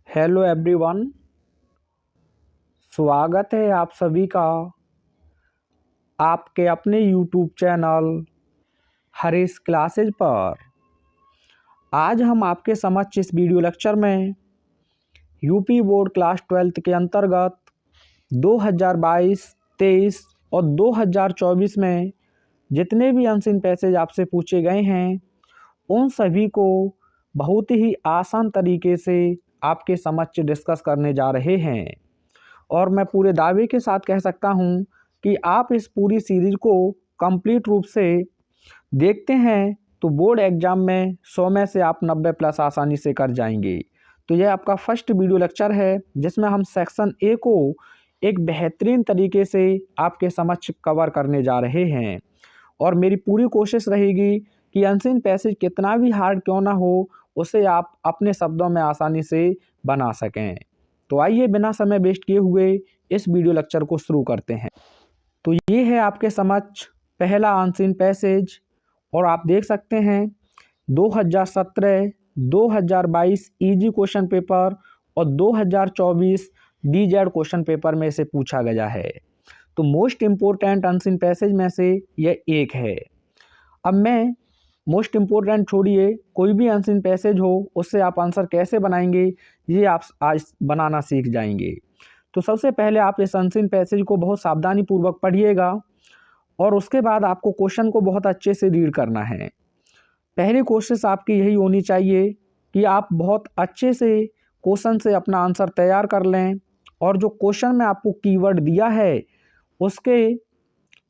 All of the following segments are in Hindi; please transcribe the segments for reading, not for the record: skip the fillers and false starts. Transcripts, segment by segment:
Hello everyone. स्वागत है आप सभी का आपके अपने यूट्यूब चैनल हरीश क्लासेज पर। आज हम आपके समक्ष इस वीडियो लेक्चर में यूपी बोर्ड क्लास 12 के अंतर्गत 2022, 23 और 2024 में जितने भी अनसीन पैसेज आपसे पूछे गए हैं उन सभी को बहुत ही आसान तरीके से आपके समक्ष डिस्कस करने जा रहे हैं। और मैं पूरे दावे के साथ कह सकता हूं कि आप इस पूरी सीरीज को कंप्लीट रूप से देखते हैं तो बोर्ड एग्जाम में 100 में से आप 90 प्लस आसानी से कर जाएंगे। तो यह आपका फर्स्ट वीडियो लेक्चर है जिसमें हम सेक्शन ए को एक बेहतरीन तरीके से आपके समक्ष कवर करने जा रहे हैं। और मेरी पूरी कोशिश रहेगी कि अनसीन पैसेज कितना भी हार्ड क्यों ना हो उसे आप अपने शब्दों में आसानी से बना सकें। तो आइए बिना समय वेस्ट किए हुए इस वीडियो लेक्चर को शुरू करते हैं। तो ये है आपके समक्ष पहला अनसीन पैसेज और आप देख सकते हैं 2017, 2022 इजी क्वेश्चन पेपर और 2024 डीजेड क्वेश्चन पेपर में से पूछा गया है। तो मोस्ट इम्पोर्टेंट अनसीन पैसेज में से यह एक है। अब मैं मोस्ट इम्पोर्टेंट छोड़िए, कोई भी अनसीन पैसेज हो उससे आप आंसर कैसे बनाएंगे ये आप आज बनाना सीख जाएंगे। तो सबसे पहले आप इस अनसीन पैसेज को बहुत सावधानी पूर्वक पढ़िएगा और उसके बाद आपको क्वेश्चन को बहुत अच्छे से रीड करना है। पहली कोशिश आपकी यही होनी चाहिए कि आप बहुत अच्छे से क्वेश्चन से अपना आंसर तैयार कर लें और जो क्वेश्चन में आपको कीवर्ड दिया है उसके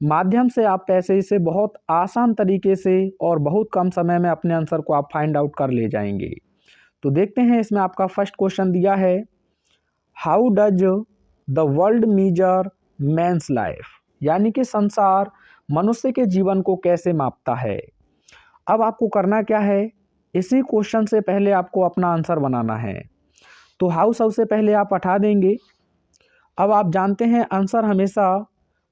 माध्यम से आप पैसेज से बहुत आसान तरीके से और बहुत कम समय में अपने आंसर को आप फाइंड आउट कर ले जाएंगे। तो देखते हैं, इसमें आपका फर्स्ट क्वेश्चन दिया है, how does the world measure man's life, यानी कि संसार मनुष्य के जीवन को कैसे मापता है। अब आपको करना क्या है, इसी क्वेश्चन से पहले आपको अपना आंसर बनाना है। तो हाउ सबसे पहले आप हटा देंगे। अब आप जानते हैं आंसर हमेशा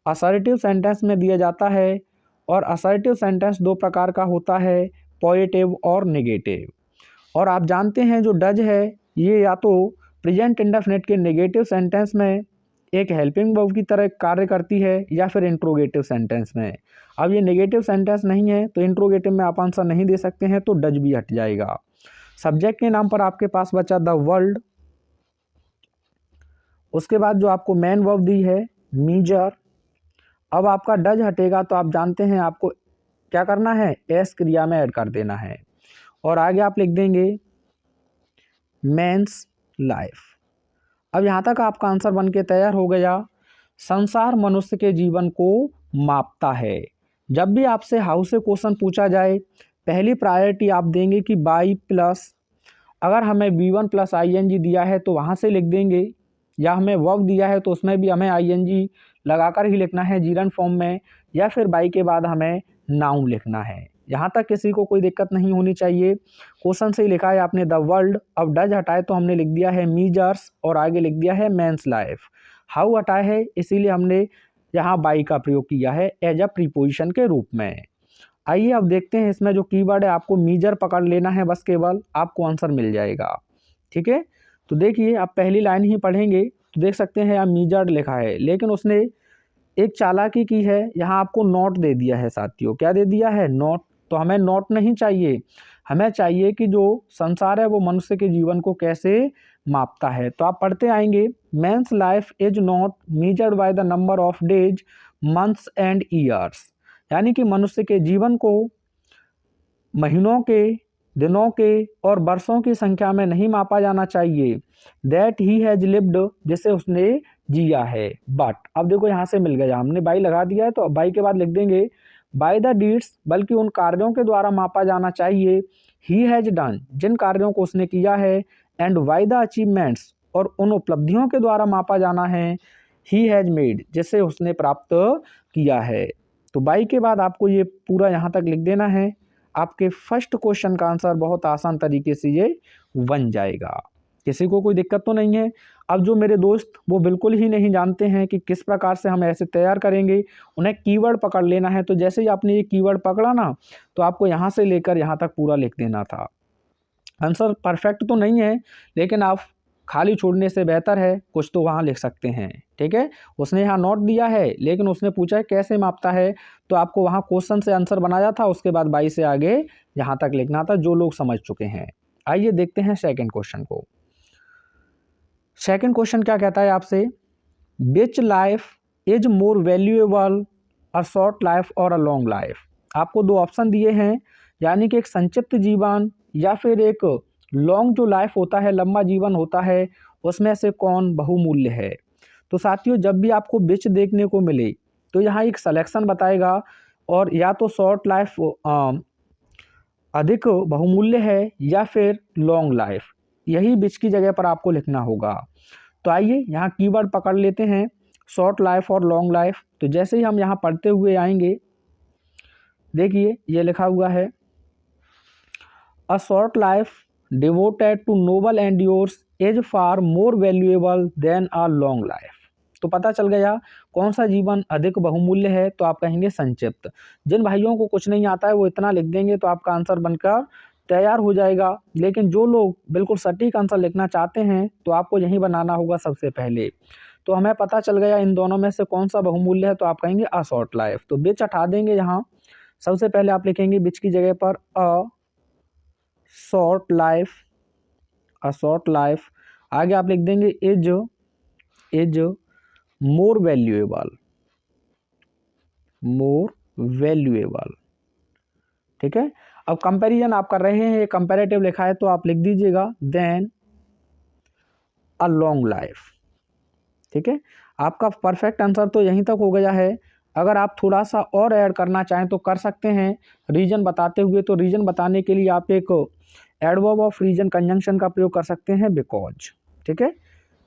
असर्टिव सेंटेंस में दिया जाता है और असर्टिव सेंटेंस दो प्रकार का होता है, पॉजिटिव और नेगेटिव। और आप जानते हैं जो डज है ये या तो प्रेजेंट इंडेफिनिट के नेगेटिव सेंटेंस में एक हेल्पिंग वर्ब की तरह कार्य करती है या फिर इंट्रोगेटिव सेंटेंस में। अब ये नेगेटिव सेंटेंस नहीं है तो इंट्रोगेटिव में आप आंसर नहीं दे सकते हैं, तो डज भी हट जाएगा। सब्जेक्ट के नाम पर आपके पास बचा द वर्ल्ड, उसके बाद जो आपको मेन वर्ब दी है मीजर। अब आपका डज हटेगा तो आप जानते हैं आपको क्या करना है, एस क्रिया में ऐड कर देना है और आगे आप लिख देंगे मेंस लाइफ। अब यहाँ तक आपका आंसर बन के तैयार हो गया। संसार मनुष्य के जीवन को मापता है। जब भी आपसे हाउ से क्वेश्चन पूछा जाए पहली प्रायोरिटी आप देंगे कि बाई प्लस, अगर हमें V1 प्लस ING दिया है तो वहाँ से लिख देंगे, या हमें वर्ब दिया है तो उसमें भी हमें ING लगाकर ही लिखना है जीरंड फॉर्म में, या फिर बाई के बाद हमें नाउन लिखना है। यहाँ तक किसी को कोई दिक्कत नहीं होनी चाहिए। क्वेश्चन से ही लिखा है आपने द वर्ल्ड, अब डज हटाए तो हमने लिख दिया है मीजर्स और आगे लिख दिया है मेंस लाइफ। हाउ हटाए है इसीलिए हमने यहाँ बाई का प्रयोग किया है एज अ प्रीपोजिशन के रूप में। आइए अब देखते हैं, इसमें जो कीवर्ड है आपको मीजर पकड़ लेना है बस, केवल आपको आंसर मिल जाएगा। ठीक है, तो देखिए आप पहली लाइन ही पढ़ेंगे तो देख सकते हैं यहाँ मीजर लिखा है, लेकिन उसने एक चालाकी की है, यहाँ आपको नॉट दे दिया है साथियों। क्या दे दिया है, नॉट। तो हमें नॉट नहीं चाहिए, हमें चाहिए कि जो संसार है वो मनुष्य के जीवन को कैसे मापता है। तो आप पढ़ते आएंगे, men's life is not measured by the number of days, months and years, यानी कि मनुष्य के जीवन को महीनों के, दिनों के और वर्षों की संख्या में नहीं मापा जाना चाहिए। दैट ही हैज लिव्ड, जिसे उसने जिया है। बट अब देखो यहाँ से मिल गया, हमने बाई लगा दिया है तो बाई के बाद लिख देंगे बाय द डीड्स, बल्कि उन कार्यों के द्वारा मापा जाना चाहिए ही हैज डन, जिन कार्यों को उसने किया है, एंड बाय द अचीवमेंट्स, और उन उपलब्धियों के द्वारा मापा जाना है ही हैज मेड, जिसे उसने प्राप्त किया है। तो बाई के बाद आपको ये पूरा यहाँ तक लिख देना है। आपके फर्स्ट क्वेश्चन का आंसर बहुत आसान तरीके से ये बन जाएगा। किसी को कोई दिक्कत तो नहीं है। अब जो मेरे दोस्त वो बिल्कुल ही नहीं जानते हैं कि किस प्रकार से हम ऐसे तैयार करेंगे, उन्हें कीवर्ड पकड़ लेना है। तो जैसे ही आपने ये कीवर्ड पकड़ा ना तो आपको यहाँ से लेकर यहाँ तक पूरा लिख देना था। आंसर परफेक्ट तो नहीं है, लेकिन आप खाली छोड़ने से बेहतर है, कुछ तो वहाँ लिख सकते हैं। ठीक है, उसने यहाँ नोट दिया है लेकिन उसने पूछा है कैसे मापता है, तो आपको वहाँ क्वेश्चन से आंसर बनाया था, उसके बाद 22 से आगे यहाँ तक लिखना था, जो लोग समझ चुके हैं। आइए देखते हैं सेकंड क्वेश्चन को। सेकंड क्वेश्चन क्या कहता है आपसे, विच life is more valuable, a short life और अ लॉन्ग लाइफ। आपको दो ऑप्शन दिए हैं, यानी कि एक संक्षिप्त जीवन या फिर एक लॉन्ग जो लाइफ होता है, लंबा जीवन होता है, उसमें से कौन बहुमूल्य है। तो साथियों, जब भी आपको विच देखने को मिले तो यहाँ एक सिलेक्शन बताएगा, और या तो शॉर्ट लाइफ अधिक बहुमूल्य है या फिर लॉन्ग लाइफ, यही विच की जगह पर आपको लिखना होगा। तो आइए यहाँ कीवर्ड पकड़ लेते हैं, शॉर्ट लाइफ और लॉन्ग लाइफ। तो जैसे ही हम यहाँ पढ़ते हुए आएंगे, देखिए ये लिखा हुआ है, a short life devoted to noble endeavours is far more valuable than a long life. तो पता चल गया कौन सा जीवन अधिक बहुमूल्य है, तो आप कहेंगे संक्षिप्त। जिन भाइयों को कुछ नहीं आता है वो इतना लिख देंगे तो आपका आंसर बनकर तैयार हो जाएगा, लेकिन जो लोग बिल्कुल सटीक आंसर लिखना चाहते हैं तो आपको यही बनाना होगा सबसे पहले। तो हमें पता चल गया इन दोनों में से कौन सा बहुमूल्य है, तो आप कहेंगे अ शॉर्ट लाइफ। तो बिच हटा देंगे, यहाँ सबसे पहले आप लिखेंगे बिच की जगह पर अ शॉर्ट लाइफ, अ शॉर्ट लाइफ। आगे आप लिख देंगे is more valuable, more valuable. ठीक है, अब कंपैरिजन आप कर रहे हैं, ये कंपैरेटिव लिखा है तो आप लिख दीजिएगा देन अ लॉन्ग लाइफ। ठीक है, आपका परफेक्ट आंसर तो यहीं तक हो गया है। अगर आप थोड़ा सा और ऐड करना चाहें तो कर सकते हैं रीजन बताते हुए। तो रीजन बताने के लिए आप एक एडवर्ब ऑफ रीजन कंजंक्शन का प्रयोग कर सकते हैं, बिकॉज। ठीक है,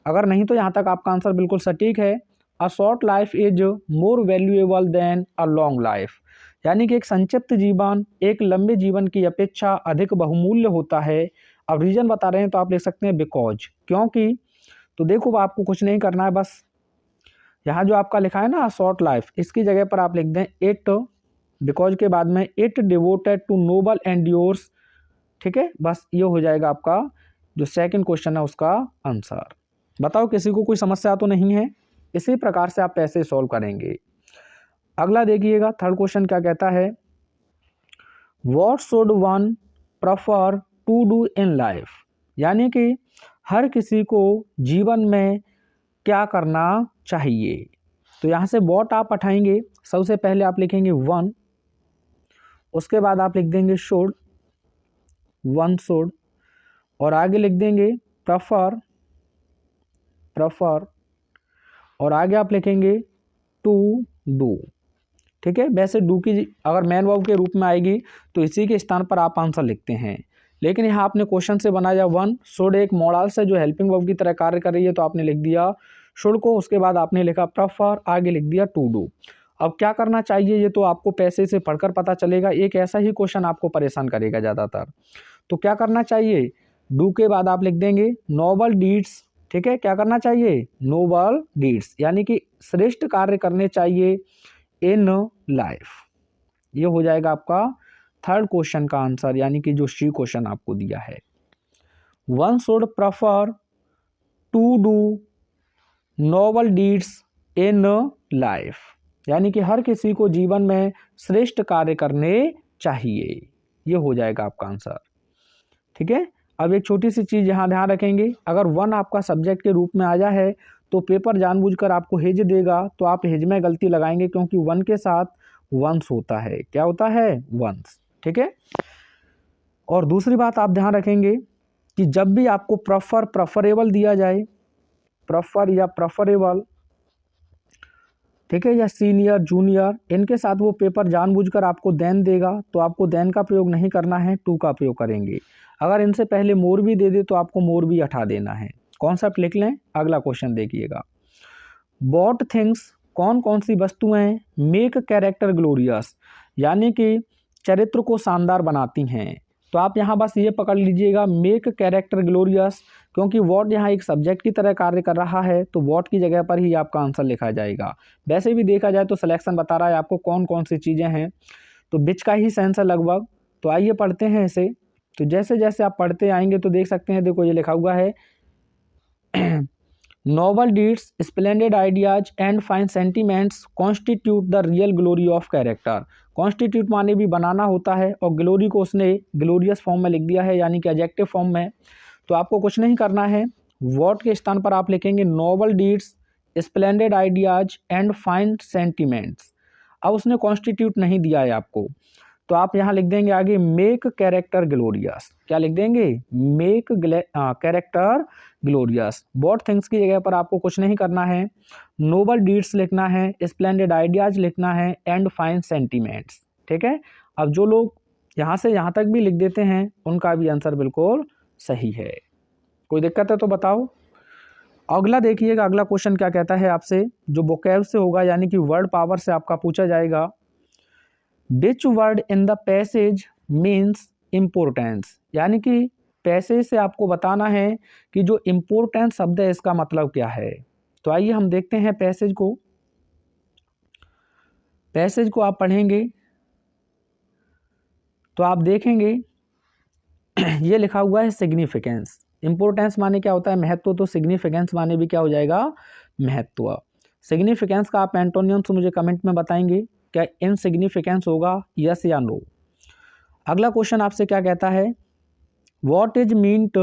अगर नहीं तो यहाँ तक आपका आंसर बिल्कुल सटीक है। A short life is more valuable than a long life, यानी कि एक संक्षिप्त जीवन एक लंबे जीवन की अपेक्षा अधिक बहुमूल्य होता है। अब रीजन बता रहे हैं तो आप लिख सकते हैं बिकॉज, क्योंकि। तो देखो आपको कुछ नहीं करना है, बस यहाँ जो आपका लिखा है ना शॉर्ट लाइफ, इसकी जगह पर आप लिख दें इट, बिकॉज के बाद में it devoted to noble endeavours. ठीक है, बस ये हो जाएगा आपका जो सेकंड क्वेश्चन है उसका आंसर। बताओ किसी को कोई समस्या तो नहीं है। इसी प्रकार से आप ऐसे सॉल्व करेंगे। अगला देखिएगा, थर्ड क्वेश्चन क्या कहता है, what should one prefer to do in life, यानी कि हर किसी को जीवन में क्या करना चाहिए। तो यहाँ से व्हाट आप हटाएंगे, सबसे पहले आप लिखेंगे वन, उसके बाद आप लिख देंगे शुड, वन शुड, और आगे लिख देंगे प्रेफर, प्रेफर, और आगे आप लिखेंगे टू डू। ठीक है, वैसे डू की अगर मैन वर्ब के रूप में आएगी तो इसी के स्थान पर आप आंसर लिखते हैं, लेकिन यहाँ आपने क्वेश्चन से बनाया वन शुड एक मॉडल से जो हेल्पिंग वर्ब की तरह कार्य कर रही है, तो आपने लिख दिया शुड को, उसके बाद आपने लिखा प्रेफर, आगे लिख दिया टू डू। अब क्या करना चाहिए ये तो आपको पैसे से पढ़कर पता चलेगा, एक ऐसा ही क्वेश्चन आपको परेशान करेगा ज़्यादातर। तो क्या करना चाहिए, डू के बाद आप लिख देंगे नोबल डीड्स। ठीक है, क्या करना चाहिए, नोबल डीड्स, यानी कि श्रेष्ठ कार्य करने चाहिए इन लाइफ। ये हो जाएगा आपका थर्ड क्वेश्चन का आंसर, यानी कि जो सी क्वेश्चन आपको दिया है। One should prefer to do noble deeds in life, यानी कि हर किसी को जीवन में श्रेष्ठ कार्य करने चाहिए। ये हो जाएगा आपका आंसर। ठीक है, अब एक छोटी सी चीज़ यहाँ ध्यान रखेंगे, अगर वन आपका सब्जेक्ट के रूप में आया है तो पेपर जानबूझकर आपको हिज देगा, तो आप हिज में गलती लगाएंगे, क्योंकि वन के साथ वंस होता है। क्या होता है, वंस। ठीक है, और दूसरी बात आप ध्यान रखेंगे कि जब भी आपको प्रेफरेबल दिया जाए, प्रेफर या प्रेफरेबल, ठीक है, या सीनियर जूनियर, इनके साथ वो पेपर जानबूझकर आपको देन देगा, तो आपको देन का प्रयोग नहीं करना है, टू का प्रयोग करेंगे। अगर इनसे पहले मोर भी दे दे तो आपको मोर भी हटा देना है। कॉन्सेप्ट लिख लें। अगला क्वेश्चन देखिएगा, वॉट थिंग्स कौन कौन सी वस्तुएं मेक कैरेक्टर ग्लोरियस, यानी कि चरित्र को शानदार बनाती हैं। तो आप यहाँ बस ये पकड़ लीजिएगा मेक कैरेक्टर ग्लोरियस, क्योंकि वॉट यहाँ एक सब्जेक्ट की तरह कार्य कर रहा है, तो वॉट की जगह पर ही आपका आंसर लिखा जाएगा। वैसे भी देखा जाए तो सिलेक्शन बता रहा है आपको कौन कौन सी चीज़ें हैं, तो बिच का ही सेंस है लगभग। तो आइए पढ़ते हैं इसे। तो जैसे जैसे आप पढ़ते आएंगे तो देख सकते हैं, देखो ये लिखा हुआ है noble deeds, splendid ideas and fine sentiments constitute the real glory of character. Constitute माने भी बनाना होता है, और ग्लोरी को उसने ग्लोरियस फॉर्म में लिख दिया है, यानी कि एडजेक्टिव फॉर्म में। तो आपको कुछ नहीं करना है, व्हाट के स्थान पर आप लिखेंगे noble deeds, splendid ideas and fine sentiments. अब उसने कॉन्स्टिट्यूट नहीं दिया है आपको, तो आप यहाँ लिख देंगे आगे मेक कैरेक्टर ग्लोरियस। क्या लिख देंगे? Make character glorious. Both things की जगह पर आपको कुछ नहीं करना है, नोबल डीड्स लिखना है, स्प्लेंडेड आइडियाज लिखना है एंड फाइन सेंटीमेंट्स। ठीक है। अब जो लोग यहाँ से यहाँ तक भी लिख देते हैं उनका भी आंसर बिल्कुल सही है। कोई दिक्कत है तो बताओ। अगला देखिएगा, अगला क्वेश्चन क्या कहता है आपसे, जो वोकैब से होगा यानी कि वर्ड पावर से आपका पूछा जाएगा। विच word in the passage means importance, यानी कि पैसेज से आपको बताना है कि जो इम्पोर्टेंस शब्द है इसका मतलब क्या है। तो आइए हम देखते हैं पैसेज को। पैसेज को आप पढ़ेंगे तो आप देखेंगे ये लिखा हुआ है सिग्निफिकेंस। इम्पोर्टेंस माने क्या होता है? महत्व। तो सिग्निफिकेंस माने भी क्या हो जाएगा? महत्व। सिग्निफिकेंस का आप एंटोनियम्स मुझे कमेंट में बताएंगे, क्या इनसिग्निफिकेंस होगा, यस या नो। अगला क्वेश्चन आपसे क्या कहता है, what is meant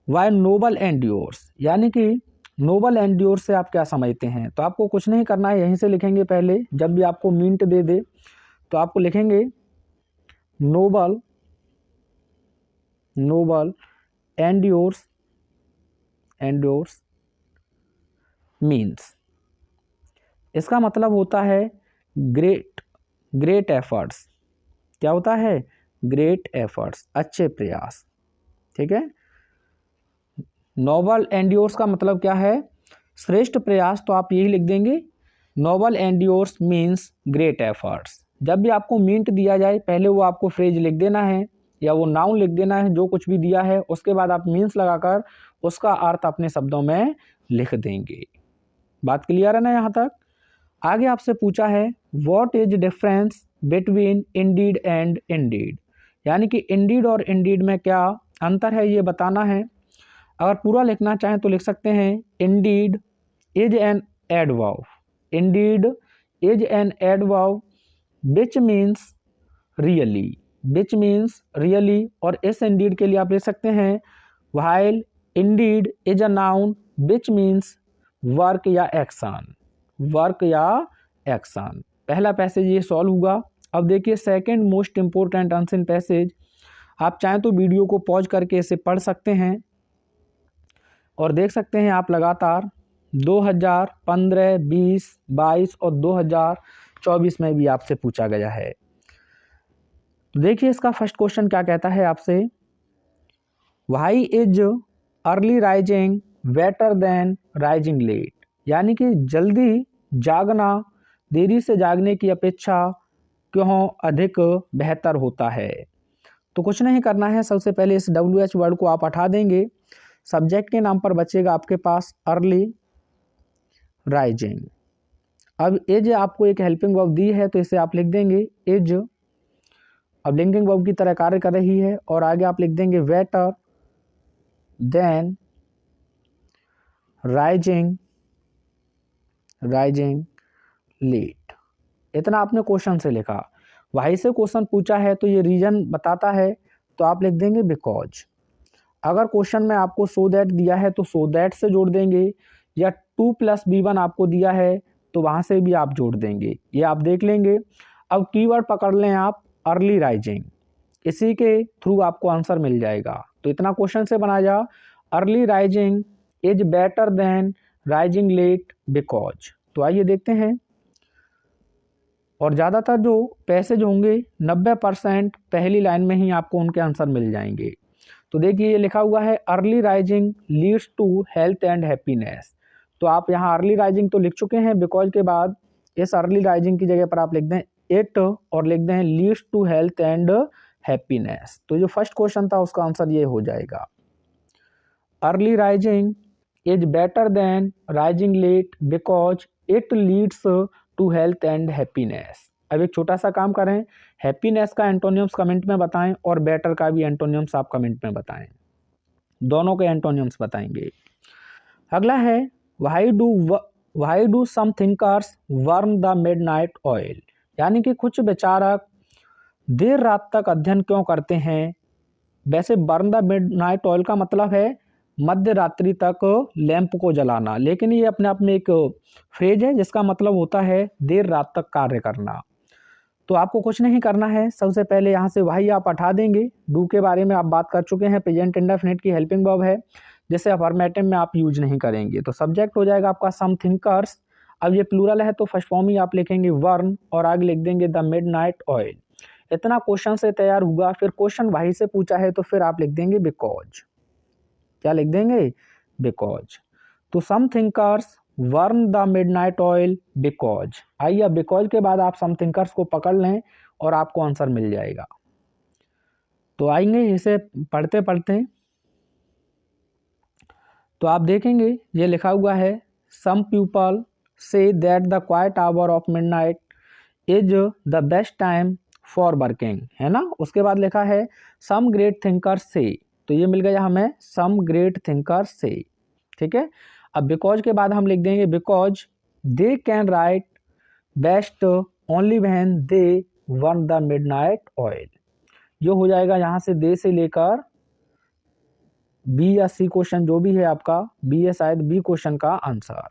by noble endeavours, यानी कि नोबल एंड्योर्स से आप क्या समझते हैं। तो आपको कुछ नहीं करना है, यहीं से लिखेंगे। पहले जब भी आपको मीन्ट दे दे तो आपको लिखेंगे नोबल एंड्योर्स मीन्स, इसका मतलब होता है ग्रेट एफर्ट्स। क्या होता है? ग्रेट एफर्ट्स, अच्छे प्रयास। ठीक है। नोबल एंड्योर्स का मतलब क्या है? श्रेष्ठ प्रयास। तो आप यही लिख देंगे, noble endeavours means great efforts. जब भी आपको मीन्ट दिया जाए पहले वो आपको फ्रेज लिख देना है या वो नाउन लिख देना है, जो कुछ भी दिया है, उसके बाद आप मीन्स लगाकर उसका अर्थ अपने शब्दों में लिख देंगे। बात क्लियर है ना यहाँ तक? आगे आपसे पूछा है what is difference between Indeed and Indeed, यानी कि इंडीड और इंडीड में क्या अंतर है ये बताना है। अगर पूरा लिखना चाहें तो लिख सकते हैं Indeed is an adverb, Indeed is an adverb which means really, और इस इंडीड के लिए आप लिख सकते हैं while Indeed is a noun which means work या एक्शन। पहला पैसेज ये सॉल्व हुआ। अब देखिए second most important unseen passage. आप चाहें तो वीडियो को पॉज करके इसे पढ़ सकते हैं और देख सकते हैं आप लगातार 2015, 20, 22 और 2024 में भी आपसे पूछा गया है। देखिए इसका फर्स्ट क्वेश्चन क्या कहता है आपसे, why is early rising better than rising late, यानी कि जल्दी जागना देरी से जागने की अपेक्षा क्यों अधिक बेहतर होता है। तो कुछ नहीं करना है, सबसे पहले इस WH वर्ड को आप हटा देंगे। सब्जेक्ट के नाम पर बचेगा आपके पास अर्ली राइजिंग। अब एज आपको एक हेल्पिंग वर्ब दी है तो इसे आप लिख देंगे एज, अब लिंकिंग वर्ब की तरह कार्य कर रही है, और आगे आप लिख देंगे बेटर देन राइजिंग लेट। इतना आपने क्वेश्चन से लिखा। वहीं से क्वेश्चन पूछा है तो ये रीजन बताता है, तो आप लिख देंगे बिकॉज। अगर क्वेश्चन में आपको सो दैट दिया है तो सो दैट से जोड़ देंगे, या 2+B1 आपको दिया है तो वहाँ से भी आप जोड़ देंगे, ये आप देख लेंगे। अब कीवर्ड पकड़ लें आप अर्ली राइजिंग, इसी के थ्रू आपको आंसर मिल जाएगा। तो इतना क्वेश्चन से बनाया, early rising is better than rising late because. तो आइए देखते हैं। और ज़्यादातर जो पैसेज होंगे 90% पहली लाइन में ही आपको उनके आंसर मिल जाएंगे। तो देखिए ये लिखा हुआ है early rising leads to health and happiness. तो आप यहाँ अर्ली राइजिंग तो लिख चुके हैं, बिकॉज के बाद इस अर्ली राइजिंग की जगह पर आप लिख दें इट और लिख दें leads to health and happiness. तो जो फर्स्ट क्वेश्चन था उसका आंसर ये हो जाएगा, early rising is better than rising late because it leads to health and happiness. अब एक छोटा सा काम करें, हैप्पीनेस का एंटोनियम्स कमेंट में बताएं और बेटर का भी एंटोनियम्स आप कमेंट में बताएं। दोनों के एंटोनियम्स बताएंगे। अगला है why do some thinkers burn the midnight oil, यानी कि कुछ विचारक देर रात तक अध्ययन क्यों करते हैं। वैसे बर्न द मिडनाइट ऑयल का मतलब है मध्य रात्रि तक लैंप को जलाना, लेकिन ये अपने आप में एक फ्रेज है जिसका मतलब होता है देर रात तक कार्य करना। तो आपको कुछ नहीं करना है, सबसे पहले यहाँ से वही आप हटा देंगे। डू के बारे में आप बात कर चुके हैं, प्रेजेंट इंडेफिनिट की हेल्पिंग वर्ब है जिसे अफर्मेटिव में आप यूज नहीं करेंगे। तो सब्जेक्ट हो जाएगा आपका सम थिंकर्स। अब ये प्लूरल है तो फर्स्ट फॉर्म ही आप लिखेंगे वर्न और आगे लिख देंगे द मिडनाइट ऑयल। इतना क्वेश्चन से तैयार हुआ, फिर क्वेश्चन वही से पूछा है तो फिर आप लिख देंगे बिकॉज। क्या लिख देंगे? बिकॉज। तो some thinkers burn the midnight oil because. आइए अब बिकॉज के बाद आप सम थिंकर्स को पकड़ लें और आपको आंसर मिल जाएगा। तो आएंगे इसे पढ़ते पढ़ते तो आप देखेंगे ये लिखा हुआ है some people say that the quiet hour of midnight is the best time for working, है ना। उसके बाद लिखा है सम ग्रेट थिंकर्स से, तो ये मिल गया हमें सम ग्रेट थिंकर्स से, ठीक है। अब बिकॉज के बाद हम लिख देंगे because they can write best only when they burn the midnight oil. जो हो जाएगा यहाँ से दे से लेकर बी या सी क्वेश्चन जो भी है आपका, बी या शायद बी क्वेश्चन का आंसर,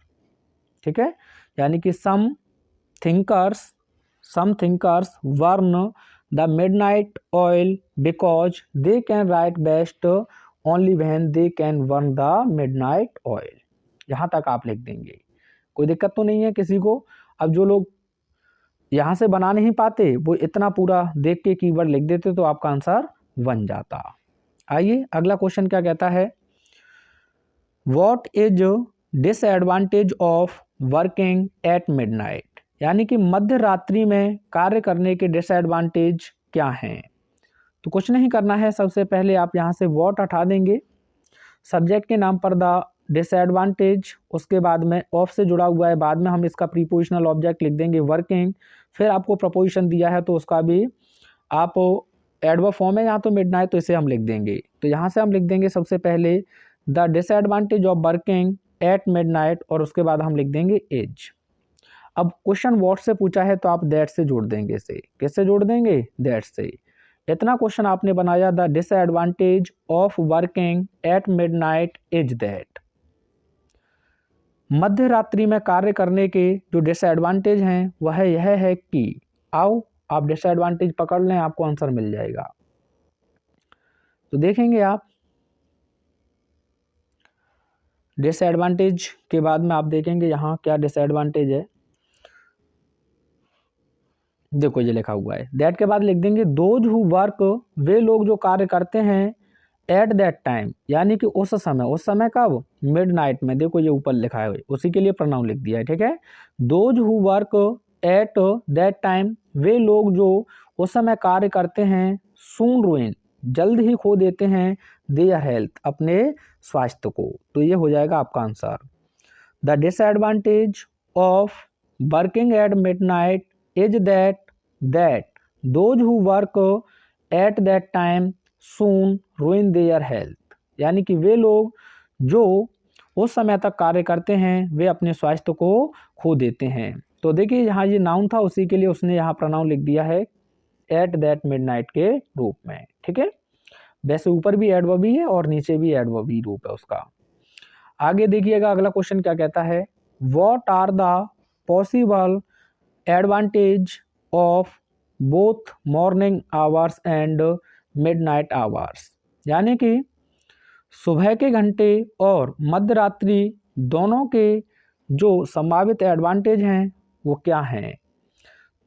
ठीक है। यानी कि सम thinkers burn the midnight oil because they can write best only when they can burn the midnight oil। यहाँ तक आप लिख देंगे, कोई दिक्कत तो नहीं है किसी को। अब जो लोग यहाँ से बना नहीं पाते वो इतना पूरा देख के कीवर्ड लिख देते तो आपका आंसर बन जाता। आइए अगला क्वेश्चन क्या कहता है, what is disadvantage of working at midnight, यानी कि मध्य रात्रि में कार्य करने के डिसएडवांटेज क्या हैं। तो कुछ नहीं करना है, सबसे पहले आप यहाँ से व्हाट हटा देंगे, सब्जेक्ट के नाम पर द डिसएडवांटेज, उसके बाद में ऑफ से जुड़ा हुआ है, बाद में हम इसका प्रीपोजिशनल ऑब्जेक्ट लिख देंगे वर्किंग, फिर आपको प्रपोजिशन दिया है तो उसका भी आप एडवर्ब फॉर्म है यहाँ तो मिडनाइट, तो इसे हम लिख देंगे। तो यहाँ से हम लिख देंगे सबसे पहले the disadvantage of working at midnight और उसके बाद हम लिख देंगे एज। अब क्वेश्चन व्हाट से पूछा है तो आप दैट से जोड़ देंगे, इसे किससे जोड़ देंगे? दैट से। इतना क्वेश्चन आपने बनाया, the disadvantage of working at midnight is that. मध्य रात्रि में कार्य करने के जो डिसएडवांटेज हैं वह यह है कि, आओ आप डिसएडवांटेज पकड़ लें, आपको आंसर मिल जाएगा। तो देखेंगे आप डिसएडवांटेज के बाद में आप देखेंगे यहाँ क्या डिसएडवांटेज है। देखो ये लिखा हुआ है, दैट के बाद लिख देंगे दोज हु वर्क, वे लोग जो कार्य करते हैं एट दैट टाइम, यानी कि उस समय कब? मिडनाइट में। देखो ये ऊपर लिखा है, उसी के लिए प्रोनाउन लिख दिया है, ठीक है। Those who work at that time, वे लोग जो उस समय कार्य करते हैं, सून रुइन, जल्द ही खो देते हैं, देयर हेल्थ, अपने स्वास्थ्य को। तो ये हो जाएगा आपका answer. The disadvantage of working at midnight is that those who work at that time soon ruin their health, यानी कि वे लोग जो उस समय तक कार्य करते हैं वे अपने स्वास्थ्य को खो देते हैं। तो देखिए यहाँ ये नाउन था, उसी के लिए उसने यहाँ प्रोनाउन लिख दिया है एट दैट मिडनाइट के रूप में, ठीक है। वैसे ऊपर भी एडवर्ब ही है और नीचे भी एडवर्ब ही रूप है उसका। आगे देखिएगा अगला क्वेश्चन क्या कहता है, what are the possible advantage of both morning hours and midnight hours, यानी कि सुबह के घंटे और मध्य रात्रि दोनों के जो संभावित एडवांटेज हैं वो क्या हैं।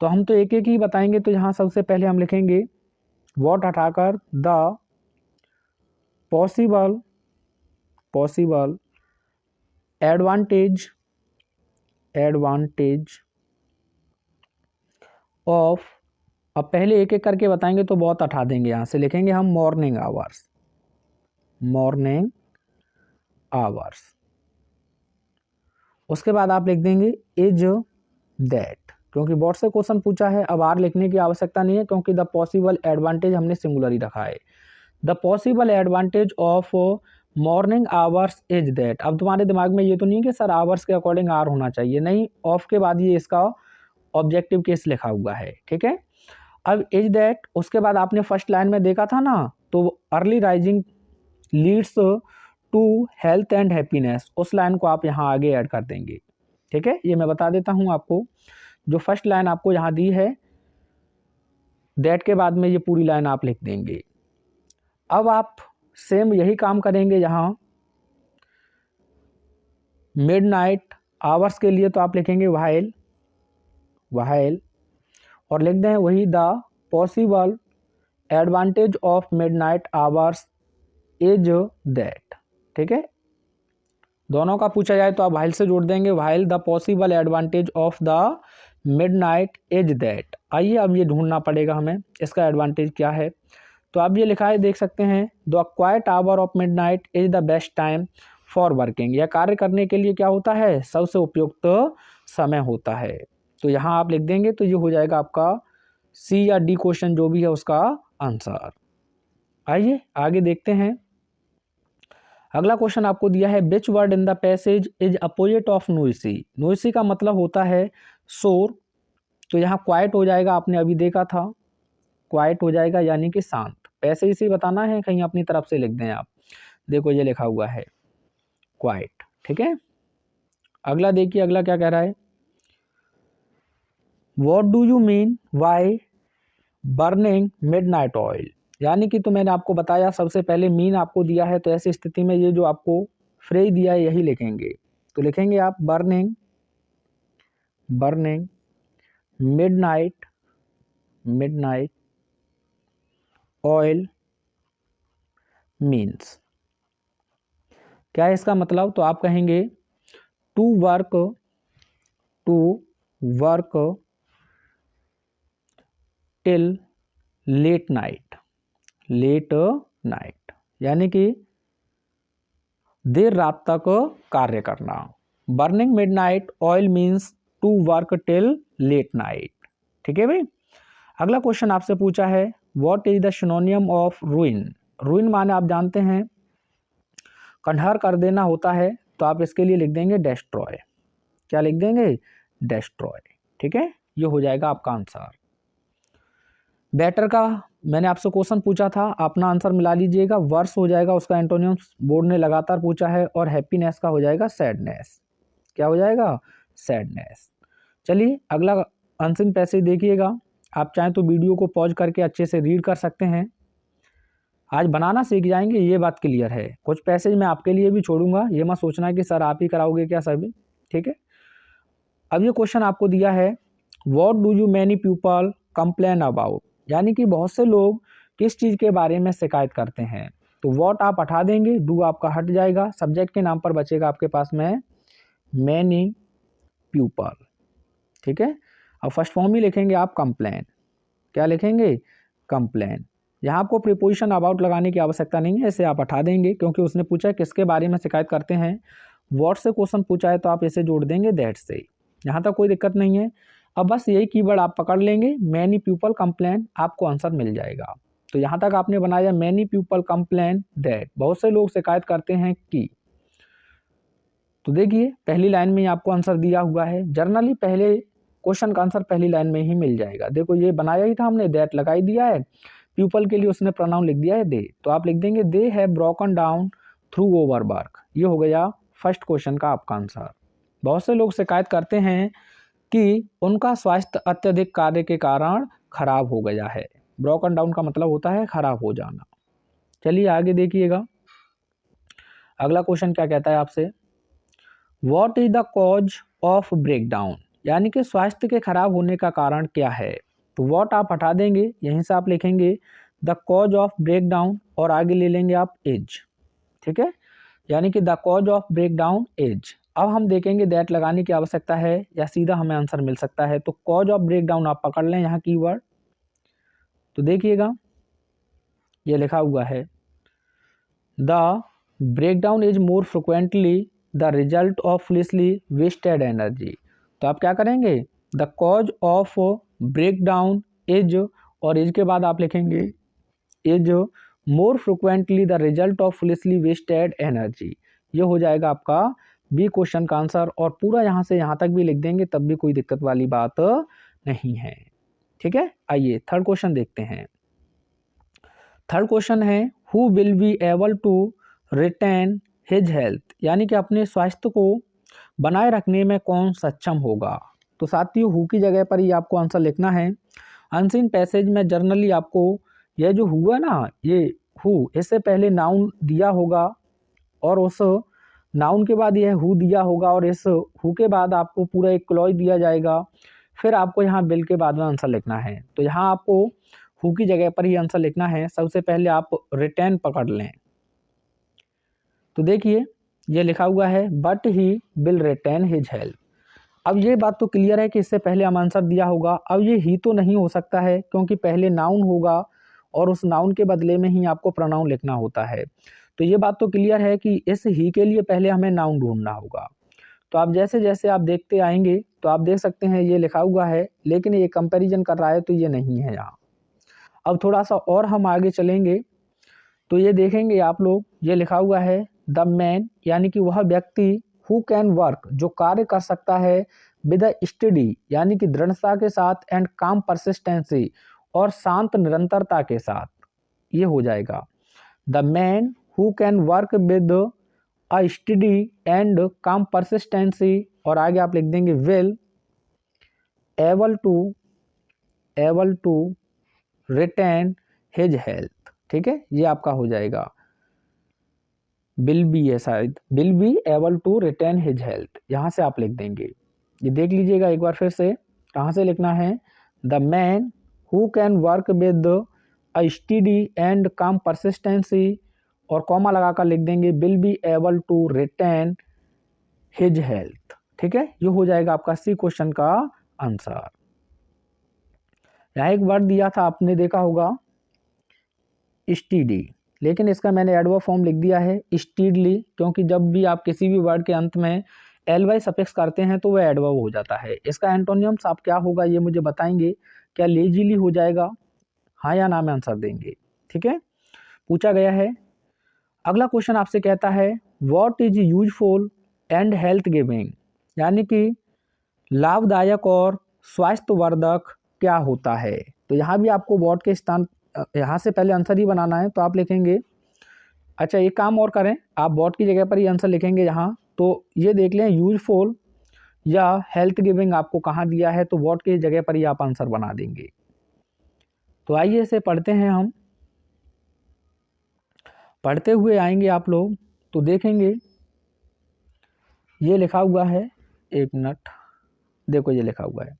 तो हम तो एक एक ही बताएंगे। तो यहाँ सबसे पहले हम लिखेंगे व्हाट हटाकर द पॉसिबल एडवांटेज ऑफ, अब पहले एक एक करके बताएंगे तो बहुत हटा देंगे। यहाँ से लिखेंगे हम मॉर्निंग आवर्स, उसके बाद आप लिख देंगे इज दैट, क्योंकि व्हाट से क्वेश्चन पूछा है, अब आर लिखने की आवश्यकता नहीं है क्योंकि द पॉसिबल एडवांटेज हमने सिंगुलर ही रखा है। The possible advantage of morning hours is that. अब तुम्हारे दिमाग में ये तो नहीं है कि सर आवर्स के अकॉर्डिंग आर होना चाहिए, नहीं, ऑफ के बाद ये इसका ऑब्जेक्टिव केस लिखा हुआ है, ठीक है। अब इज दैट, उसके बाद आपने फर्स्ट लाइन में देखा था ना, तो early rising leads to health and happiness, उस लाइन को आप यहाँ आगे ऐड कर देंगे, ठीक है। ये मैं बता देता हूँ आपको, जो फर्स्ट लाइन आपको यहाँ दी है दैट के बाद में ये पूरी लाइन आप लिख देंगे। अब आप सेम यही काम करेंगे यहाँ मिडनाइट आवर्स के लिए, तो आप लिखेंगे व्हाइल, व्हाइल, और लिख दें वही the possible advantage of midnight hours is that, ठीक है। दोनों का पूछा जाए तो आप व्हाइल से जोड़ देंगे, while the possible advantage of the midnight is that. आइए अब ये ढूंढना पड़ेगा हमें इसका एडवांटेज क्या है। तो आप ये लिखा है देख सकते हैं, the quiet hour of midnight is the best time for working, यह कार्य करने के लिए क्या होता है, सबसे उपयुक्त समय होता है। तो यहाँ आप लिख देंगे, तो ये हो जाएगा आपका सी या डी क्वेश्चन जो भी है उसका आंसर। आइए आगे देखते हैं। अगला क्वेश्चन आपको दिया है, which word in the passage is opposite of noisy. Noisy का मतलब होता है शोर, तो यहाँ क्वाइट हो जाएगा, आपने अभी देखा था, क्वाइट हो जाएगा यानी कि शांत। पैसे इसे बताना है, कहीं अपनी तरफ से लिख दें आप, देखो ये लिखा हुआ है क्वाइट, ठीक है। अगला देखिए, अगला क्या कह रहा है, what do you mean by burning midnight oil, यानी कि तो मैंने आपको बताया सबसे पहले मीन आपको दिया है, तो ऐसी स्थिति में ये जो आपको फ्रेज दिया है यही लिखेंगे। तो लिखेंगे आप burning, burning midnight, midnight oil means, क्या है इसका मतलब, तो आप कहेंगे to work, to work till late night, late night यानी कि देर रात तक कार्य करना। Burning midnight oil means to work till late night, ठीक है भाई। अगला क्वेश्चन आपसे पूछा है, what is the synonym of ruin. Ruin माने आप जानते हैं खंडहर कर देना होता है, तो आप इसके लिए लिख देंगे डेस्ट्रॉय, क्या लिख देंगे, डेस्ट्रॉय, ठीक है। ये हो जाएगा आपका आंसर। बेटर का मैंने आपसे क्वेश्चन पूछा था, अपना आंसर मिला लीजिएगा, वर्स हो जाएगा उसका एंटोनियम, बोर्ड ने लगातार पूछा है, और हैप्पीनेस का हो जाएगा सैडनेस, क्या हो जाएगा, सैडनेस। चलिए अगला अनसिन पैसेज देखिएगा, आप चाहें तो वीडियो को पॉज करके अच्छे से रीड कर सकते हैं, आज बनाना सीख जाएंगे, ये बात क्लियर है। कुछ पैसेज मैं आपके लिए भी छोड़ूंगा, ये मत सोचना कि सर आप ही कराओगे क्या सभी, ठीक है। अब ये क्वेश्चन आपको दिया है, what do you many people complain about, यानी कि बहुत से लोग किस चीज़ के बारे में शिकायत करते हैं। तो व्हाट आप हटा देंगे, डू आपका हट जाएगा, सब्जेक्ट के नाम पर बचेगा आपके पास में मैनी पीपल, ठीक है। अब फर्स्ट फॉर्म ही लिखेंगे आप कंप्लेन, क्या लिखेंगे, कंप्लेन। यहाँ आपको प्रीपोजिशन अबाउट लगाने की आवश्यकता नहीं है, इसे आप हटा देंगे क्योंकि उसने पूछा है किसके बारे में शिकायत करते हैं। व्हाट से क्वेश्चन पूछा है तो आप इसे जोड़ देंगे दैट से, यहाँ तक कोई दिक्कत नहीं है। अब बस यही कीवर्ड आप पकड़ लेंगे, मैनी पीपल कंप्लेन, आपको आंसर मिल जाएगा। तो यहाँ तक आपने बनाया मैनी पीपल कंप्लेन दैट, बहुत से लोग शिकायत करते हैं कि। तो देखिए पहली लाइन में ही आपको आंसर दिया हुआ है, जर्नली पहले क्वेश्चन का आंसर पहली लाइन में ही मिल जाएगा। देखो ये बनाया ही था हमने, दैट लगाई दिया है, पीपल के लिए उसने प्रोनाउन लिख दिया है दे, तो आप लिख देंगे they have broken down through overwork. ये हो गया फर्स्ट क्वेश्चन का आपका आंसर। बहुत से लोग शिकायत करते हैं कि उनका स्वास्थ्य अत्यधिक कार्य के कारण खराब हो गया है। ब्रोकन डाउन का मतलब होता है खराब हो जाना। चलिए आगे देखिएगा, अगला क्वेश्चन क्या कहता है आपसे, what is the cause of breakdown, यानी कि स्वास्थ्य के खराब होने का कारण क्या है। तो व्हाट आप हटा देंगे, यहीं से आप लिखेंगे द कॉज ऑफ ब्रेकडाउन, और आगे ले लेंगे आप इज, ठीक है, यानी कि the cause of breakdown is. अब हम देखेंगे दैट लगाने की आवश्यकता है या सीधा हमें आंसर मिल सकता है। तो कॉज ऑफ ब्रेकडाउन आप पकड़ लें यहाँ कीवर्ड, तो देखिएगा ये लिखा हुआ है the breakdown is more frequently the result of foolishly wasted energy. तो आप क्या करेंगे, the cause of breakdown is, और इज के बाद आप लिखेंगे is more frequently the result of foolishly wasted energy. ये हो जाएगा आपका बी क्वेश्चन का आंसर, और पूरा यहाँ से यहाँ तक भी लिख देंगे तब भी कोई दिक्कत वाली बात नहीं है। ठीक है, आइए थर्ड क्वेश्चन देखते हैं। थर्ड क्वेश्चन है who will be able to retain his health, यानी कि अपने स्वास्थ्य को बनाए रखने में कौन सक्षम होगा। तो साथियों हु की जगह पर ही आपको आंसर लिखना है। अनसीन पैसेज में जर्नली आपको यह जो हुआ ना, ये हु, इससे पहले नाउन दिया होगा और उस नाउन के बाद यह हु दिया होगा, और इस हु के बाद आपको पूरा एक क्लॉज दिया जाएगा, फिर आपको यहाँ बिल के बाद में आंसर लिखना है। तो यहाँ आपको हु की जगह पर ही आंसर लिखना है। सबसे पहले आप रिटेन पकड़ लें। तो देखिए ये लिखा हुआ है but he will retain his health. अब ये बात तो क्लियर है कि इससे पहले हम आंसर दिया होगा। अब ये ही तो नहीं हो सकता है क्योंकि पहले नाउन होगा और उस नाउन के बदले में ही आपको प्रोनाउन लिखना होता है। तो ये बात तो क्लियर है कि इस ही के लिए पहले हमें नाउन ढूंढना होगा। तो आप जैसे जैसे आप देखते आएंगे तो आप देख सकते हैं ये लिखा हुआ है, लेकिन ये कंपैरिजन कर रहा है तो ये नहीं है यहाँ। अब थोड़ा सा और हम आगे चलेंगे तो ये देखेंगे आप लोग, ये लिखा हुआ है द मैन, यानी कि वह व्यक्ति हु कैन वर्क, जो कार्य कर सकता है, विद अ स्टडी, यानी कि दृढ़ता के साथ, एंड काम परसिस्टेंसी, और शांत निरंतरता के साथ। ये हो जाएगा the man who can work with a steady and calm persistency, और आगे आप लिख देंगे will able to retain his health. ठीक है, ये आपका हो जाएगा विल बी है शायद, will be able to retain his health, यहाँ से आप लिख देंगे। ये देख लीजिएगा एक बार फिर से, कहाँ से लिखना है, the man who can work with a steady and calm persistency, और कॉमा लगाकर लिख देंगे will be able to retain his health. ठीक है, ये हो जाएगा आपका सी क्वेश्चन का आंसर। यहाँ एक वर्ड दिया था आपने देखा होगा स्टीडी, लेकिन इसका मैंने एडवर्ब फॉर्म लिख दिया है स्टीडली, क्योंकि जब भी आप किसी भी वर्ड के अंत में एल वाई सफिक्स करते हैं तो वह एडवर्ब हो जाता है। इसका एंटोनियम्स आप क्या होगा ये मुझे बताएंगे। क्या लेजीली हो जाएगा, हाँ या ना में आंसर देंगे। ठीक है, पूछा गया है। अगला क्वेश्चन आपसे कहता है what is useful and health giving, यानी कि लाभदायक और स्वास्थ्यवर्धक क्या होता है। तो यहाँ भी आपको व्हाट के स्थान, यहाँ से पहले आंसर ही बनाना है, तो आप लिखेंगे, अच्छा एक काम और करें, आप व्हाट की जगह पर ही आंसर लिखेंगे यहाँ। तो ये देख लें यूजफुल या हेल्थ गिविंग आपको कहाँ दिया है, तो व्हाट की जगह पर ही आप आंसर बना देंगे। तो आइए इसे पढ़ते हैं हम। पढ़ते हुए आएंगे आप लोग तो देखेंगे ये लिखा हुआ है, एक मिनट, देखो ये लिखा हुआ है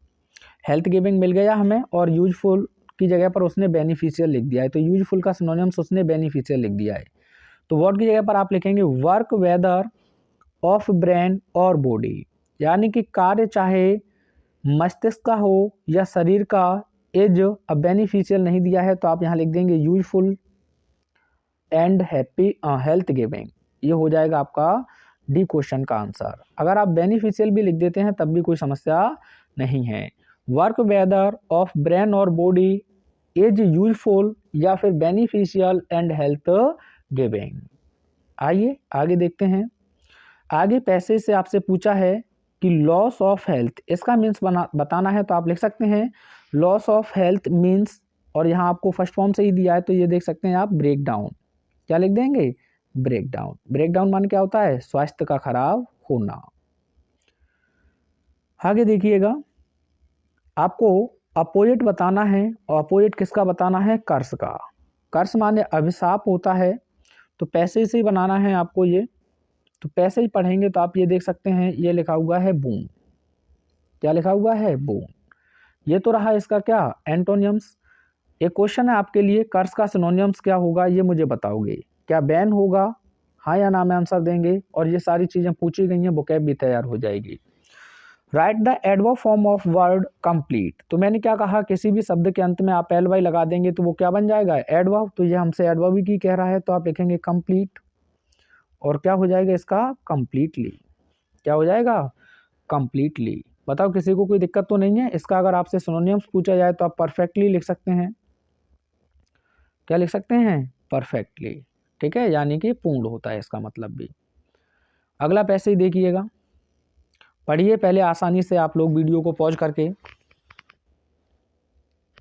हेल्थ गिविंग मिल गया हमें, और यूजफुल की जगह पर उसने बेनिफिशियल लिख दिया है। तो यूजफुल का सिनोनिम्स उसने बेनिफिशियल लिख दिया है। तो व्हाट की जगह पर आप लिखेंगे वर्क वेदर ऑफ ब्रेन और बॉडी, यानी कि कार्य चाहे मस्तिष्क का हो या शरीर का, इज अब बेनिफिशियल नहीं दिया है तो आप यहाँ लिख देंगे useful and happy health giving. ये हो जाएगा आपका डी क्वेश्चन का आंसर। अगर आप बेनिफिशियल भी लिख देते हैं तब भी कोई समस्या नहीं है। वर्क वेदर ऑफ ब्रेन और बॉडी इज यूजफुल या फिर बेनिफिशियल एंड हेल्थ गिविंग। आइए आगे देखते हैं। आगे पैसे से आपसे पूछा है कि लॉस ऑफ हेल्थ, इसका मीन्स बताना है, तो आप लिख सकते हैं लॉस ऑफ हेल्थ मीन्स, और यहाँ आपको फर्स्ट फॉर्म से ही दिया है तो ये देख सकते हैं आप ब्रेक डाउन। क्या लिख देंगे, ब्रेक डाउन। ब्रेक डाउन मान क्या होता है, स्वास्थ्य का खराब होना। आगे देखिएगा, आपको अपोजिट बताना है, और अपोजिट किसका बताना है, कर्स का। कर्स माने अभिशाप होता है, तो पैसे से ही बनाना है आपको ये। तो पैसे ही पढ़ेंगे तो आप ये देख सकते हैं ये लिखा हुआ है बून। क्या लिखा हुआ है, बून। ये तो रहा इसका क्या, एंटोनियम्स। एक क्वेश्चन है आपके लिए, कर्स का सिनोनियम्स क्या होगा ये मुझे बताओगे। क्या बैन होगा, हाँ या ना में आंसर देंगे, और ये सारी चीज़ें पूछी गई हैं, वोकैब भी तैयार हो जाएगी। Right the adverb form of word complete. तो मैंने क्या कहा, किसी भी शब्द के अंत में आप एल वाई लगा देंगे तो वो क्या बन जाएगा, एडवर्ब। तो ये हमसे एडवर्ब ही की कह रहा है, तो आप लिखेंगे कंप्लीट, और क्या हो जाएगा इसका, कंप्लीटली। क्या हो जाएगा, कंप्लीटली। बताओ किसी को कोई दिक्कत तो नहीं है इसका। अगर आपसे सिनोनिम्स पूछा जाए तो आप परफेक्टली लिख सकते हैं। क्या लिख सकते हैं, परफेक्टली, ठीक है, यानी कि पूर्ण होता है इसका मतलब भी। अगला पैसेज देखिएगा, पढ़िए पहले आसानी से आप लोग वीडियो को पॉज करके,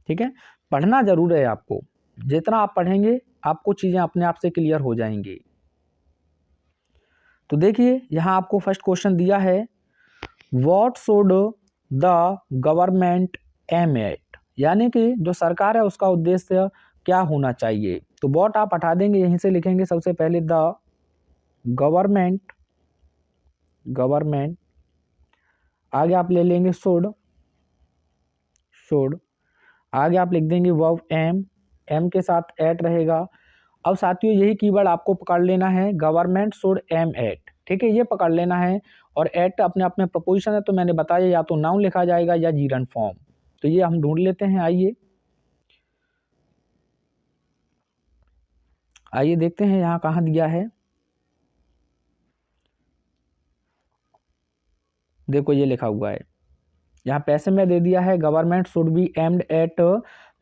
ठीक है, पढ़ना जरूर है आपको, जितना आप पढ़ेंगे आपको चीज़ें अपने आप से क्लियर हो जाएंगी। तो देखिए यहाँ आपको फर्स्ट क्वेश्चन दिया है, what should the government aim at, यानी कि जो सरकार है उसका उद्देश्य क्या होना चाहिए। तो व्हाट आप हटा देंगे, यहीं से लिखेंगे सबसे पहले द गवर्नमेंट, आगे आप ले लेंगे शुड, आगे आप लिख देंगे वर्ब एम के साथ एट रहेगा। अब साथियों यही कीवर्ड आपको पकड़ लेना है, गवर्नमेंट शुड एम एट, ठीक है, ये पकड़ लेना है। और एट अपने आप में प्रपोजिशन है, तो मैंने बताया या तो नाउन लिखा जाएगा या जीरन फॉर्म, तो ये हम ढूंढ लेते हैं। आइए देखते हैं यहाँ कहाँ दिया है। देखो ये लिखा हुआ है, यहाँ पैसे में दे दिया है, government should be aimed at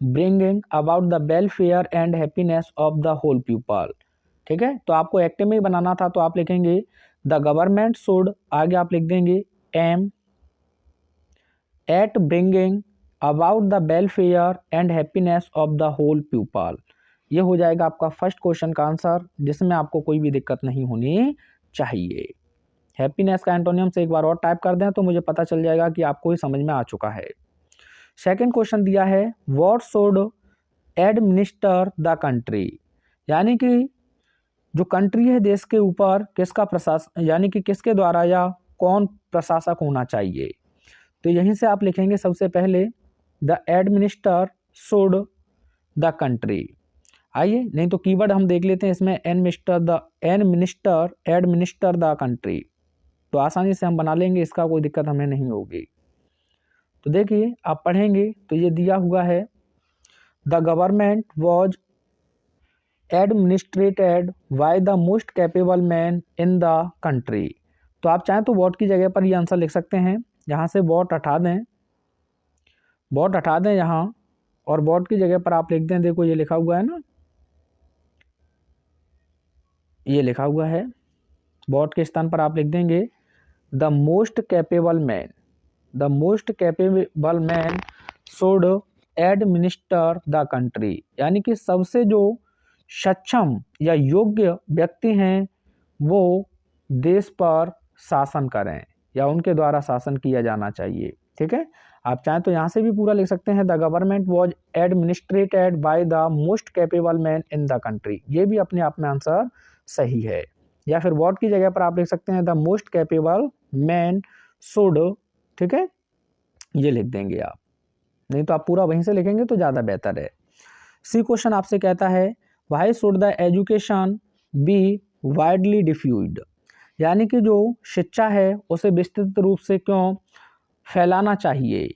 bringing about the welfare and happiness of the whole people, ठीक है। तो आपको एक्टिव में ही बनाना था, तो आप लिखेंगे द गवर्नमेंट शुड, आगे आप लिख देंगे aim at bringing about the welfare and happiness of the whole people. ये हो जाएगा आपका फर्स्ट क्वेश्चन का आंसर, जिसमें आपको कोई भी दिक्कत नहीं होनी चाहिए। हैप्पीनेस का एंटोनियम से एक बार और टाइप कर दें तो मुझे पता चल जाएगा कि आपको ये समझ में आ चुका है। सेकंड क्वेश्चन दिया है, what should administer the country, यानी कि जो कंट्री है देश के ऊपर किसका प्रशासन, यानी कि किसके द्वारा या कौन प्रशासक होना चाहिए। तो यहीं से आप लिखेंगे सबसे पहले the administer should the country. आइए नहीं तो कीवर्ड हम देख लेते हैं इसमें, एडमिनिस्टर द कंट्री, तो आसानी से हम बना लेंगे, इसका कोई दिक्कत हमें नहीं होगी। तो देखिए आप पढ़ेंगे तो ये दिया हुआ है, the government was administrated by the most capable man in the country. तो आप चाहें तो वॉट की जगह पर ये आंसर लिख सकते हैं, यहाँ से वॉट हटा दें, यहाँ, और वॉट की जगह पर आप लिख दें, देखो ये लिखा हुआ है ना, ये लिखा हुआ है, वॉट के स्थान पर आप लिख देंगे the most capable man should administer the country, यानी कि सबसे जो सक्षम या योग्य व्यक्ति हैं वो देश पर शासन करें या उनके द्वारा शासन किया जाना चाहिए, ठीक है। आप चाहें तो यहाँ से भी पूरा लिख सकते हैं, the government was administrated by the most capable man in the country, ये भी अपने आप में आंसर सही है। या फिर व्हाट की जगह पर आप लिख सकते हैं the most capable man should, ठीक है, ये लिख देंगे आप, नहीं तो आप पूरा वहीं से लिखेंगे तो ज़्यादा बेहतर है। सी क्वेश्चन आपसे कहता है, why should the education be widely diffused, यानी कि जो शिक्षा है उसे विस्तृत रूप से क्यों फैलाना चाहिए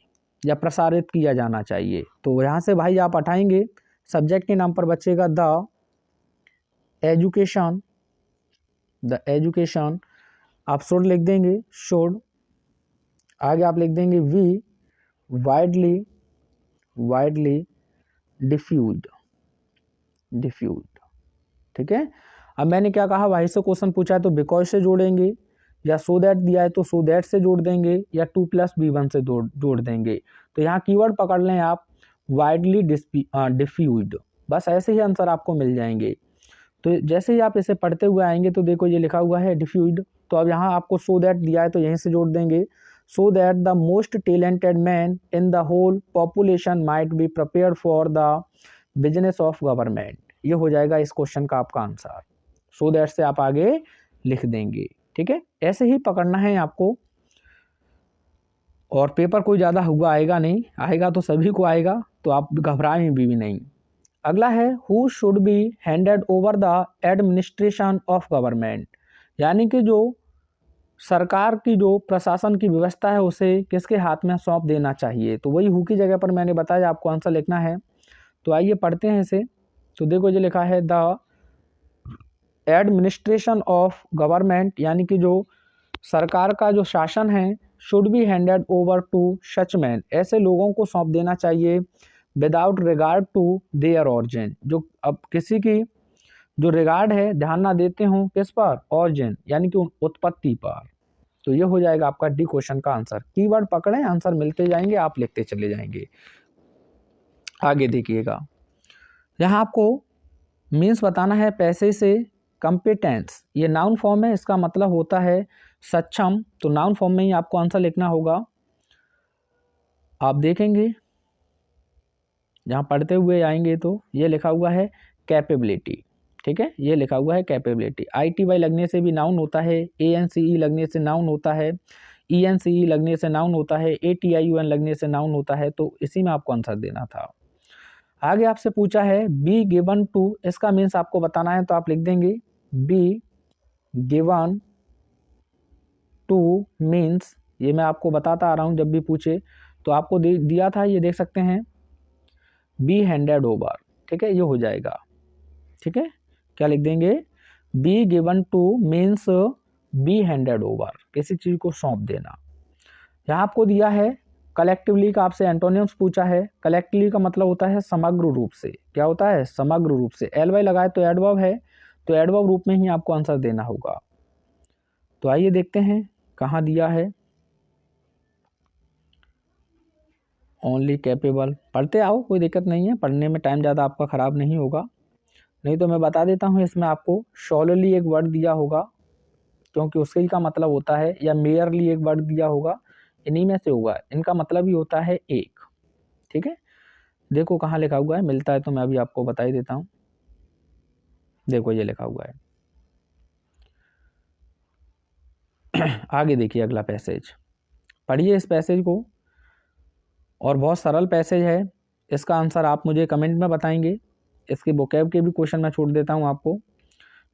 या प्रसारित किया जाना चाहिए। तो यहाँ से भाई आप हटाएंगे, सब्जेक्ट के नाम पर बचेगा द एजुकेशन, आप शुड लिख देंगे, शुड, आगे आप लिख देंगे वी वाइडली डिफ्यूज्ड, ठीक है। अब मैंने क्या कहा, वाई से क्वेश्चन पूछा है तो बिकॉज से जोड़ेंगे, या सो दैट दिया है तो सो दैट से जोड़ देंगे, या 2+B1 से जोड़ देंगे। तो यहाँ कीवर्ड पकड़ लें आप, वाइडली डिफ्यूज्ड, बस ऐसे ही आंसर आपको मिल जाएंगे। तो जैसे ही आप इसे पढ़ते हुए आएंगे तो देखो ये लिखा हुआ है डिफ्यूज्ड, तो अब यहाँ आपको सो दैट दिया है तो यहीं से जोड़ देंगे, so that the most talented man in the whole population might be prepared for the business of government. ये हो जाएगा इस क्वेश्चन का आपका आंसर, सो दैट से आप आगे लिख देंगे, ठीक है। ऐसे ही पकड़ना है आपको, और पेपर कोई ज़्यादा हुआ आएगा नहीं, आएगा तो सभी को आएगा, तो आप घबराएं भी नहीं। अगला है, who should be handed over the administration of government, यानी कि जो सरकार की जो प्रशासन की व्यवस्था है उसे किसके हाथ में सौंप देना चाहिए। तो वही हु की जगह पर मैंने बताया आपको आंसर लिखना है। तो आइए पढ़ते हैं इसे। तो देखो ये लिखा है, द एडमिनिस्ट्रेशन ऑफ गवर्नमेंट, यानी कि जो सरकार का जो शासन है, should be handed over to such man, ऐसे लोगों को सौंप देना चाहिए, without regard to their origin, जो अब किसी की जो रिगार्ड है ध्यान ना देते हो किस पर, ऑरिजिन यानी कि उत्पत्ति पर। तो ये हो जाएगा आपका डी क्वेश्चन का आंसर। कीवर्ड पकड़े, आंसर मिलते जाएंगे, आप लिखते चले जाएंगे। आगे देखिएगा, यहाँ आपको मीन्स बताना है पैसे से कंपिटेंस, ये नाउन फॉर्म है, इसका मतलब होता है सक्षम। तो नाउन फॉर्म में ही आपको आंसर लिखना होगा। आप देखेंगे जहाँ पढ़ते हुए आएंगे तो ये लिखा हुआ है कैपेबिलिटी, ठीक है, ये लिखा हुआ है कैपेबिलिटी। ITY लगने से भी नाउन होता है, ANCE लगने से नाउन होता है, ENCE लगने से नाउन होता है, ATIUN लगने से नाउन होता है। तो इसी में आपको आंसर देना था। आगे आपसे पूछा है बी गिवन टू, इसका मीन्स आपको बताना है, तो आप लिख देंगे बी गिवन टू मीन्स, ये मैं आपको बताता आ रहा हूँ, जब भी पूछे तो आपको दिया था, ये देख सकते हैं, बी हैंडेड ओवर, ठीक है, ये हो जाएगा। ठीक है, क्या लिख देंगे, be given two means B handed over, किसी चीज को सौंप देना। यहाँ आपको दिया है कलेक्टिवली का, आपसे एंटोनिम्स पूछा है। कलेक्टिवली का मतलब होता है समग्र रूप से, क्या होता है, समग्र रूप से। LY लगाए तो एडवर्ब है, तो एडवर्ब रूप में ही आपको आंसर देना होगा। तो आइए देखते हैं कहाँ दिया है। ओनली कैपेबल, पढ़ते आओ, कोई दिक्कत नहीं है, पढ़ने में टाइम ज़्यादा आपका ख़राब नहीं होगा। नहीं तो मैं बता देता हूँ, इसमें आपको शॉलली एक वर्ड दिया होगा, क्योंकि उसके का मतलब होता है, या मेयरली एक वर्ड दिया होगा, इन्हीं में से होगा, इनका मतलब ही होता है एक। ठीक है, देखो कहाँ लिखा हुआ है, मिलता है तो मैं अभी आपको बता ही देता हूँ। देखो ये लिखा हुआ है। आगे देखिए अगला पैसेज, पढ़िए इस पैसेज को, और बहुत सरल पैसेज है। इसका आंसर आप मुझे कमेंट में बताएंगे। इसके वोकैब के भी क्वेश्चन मैं छोड़ देता हूँ आपको,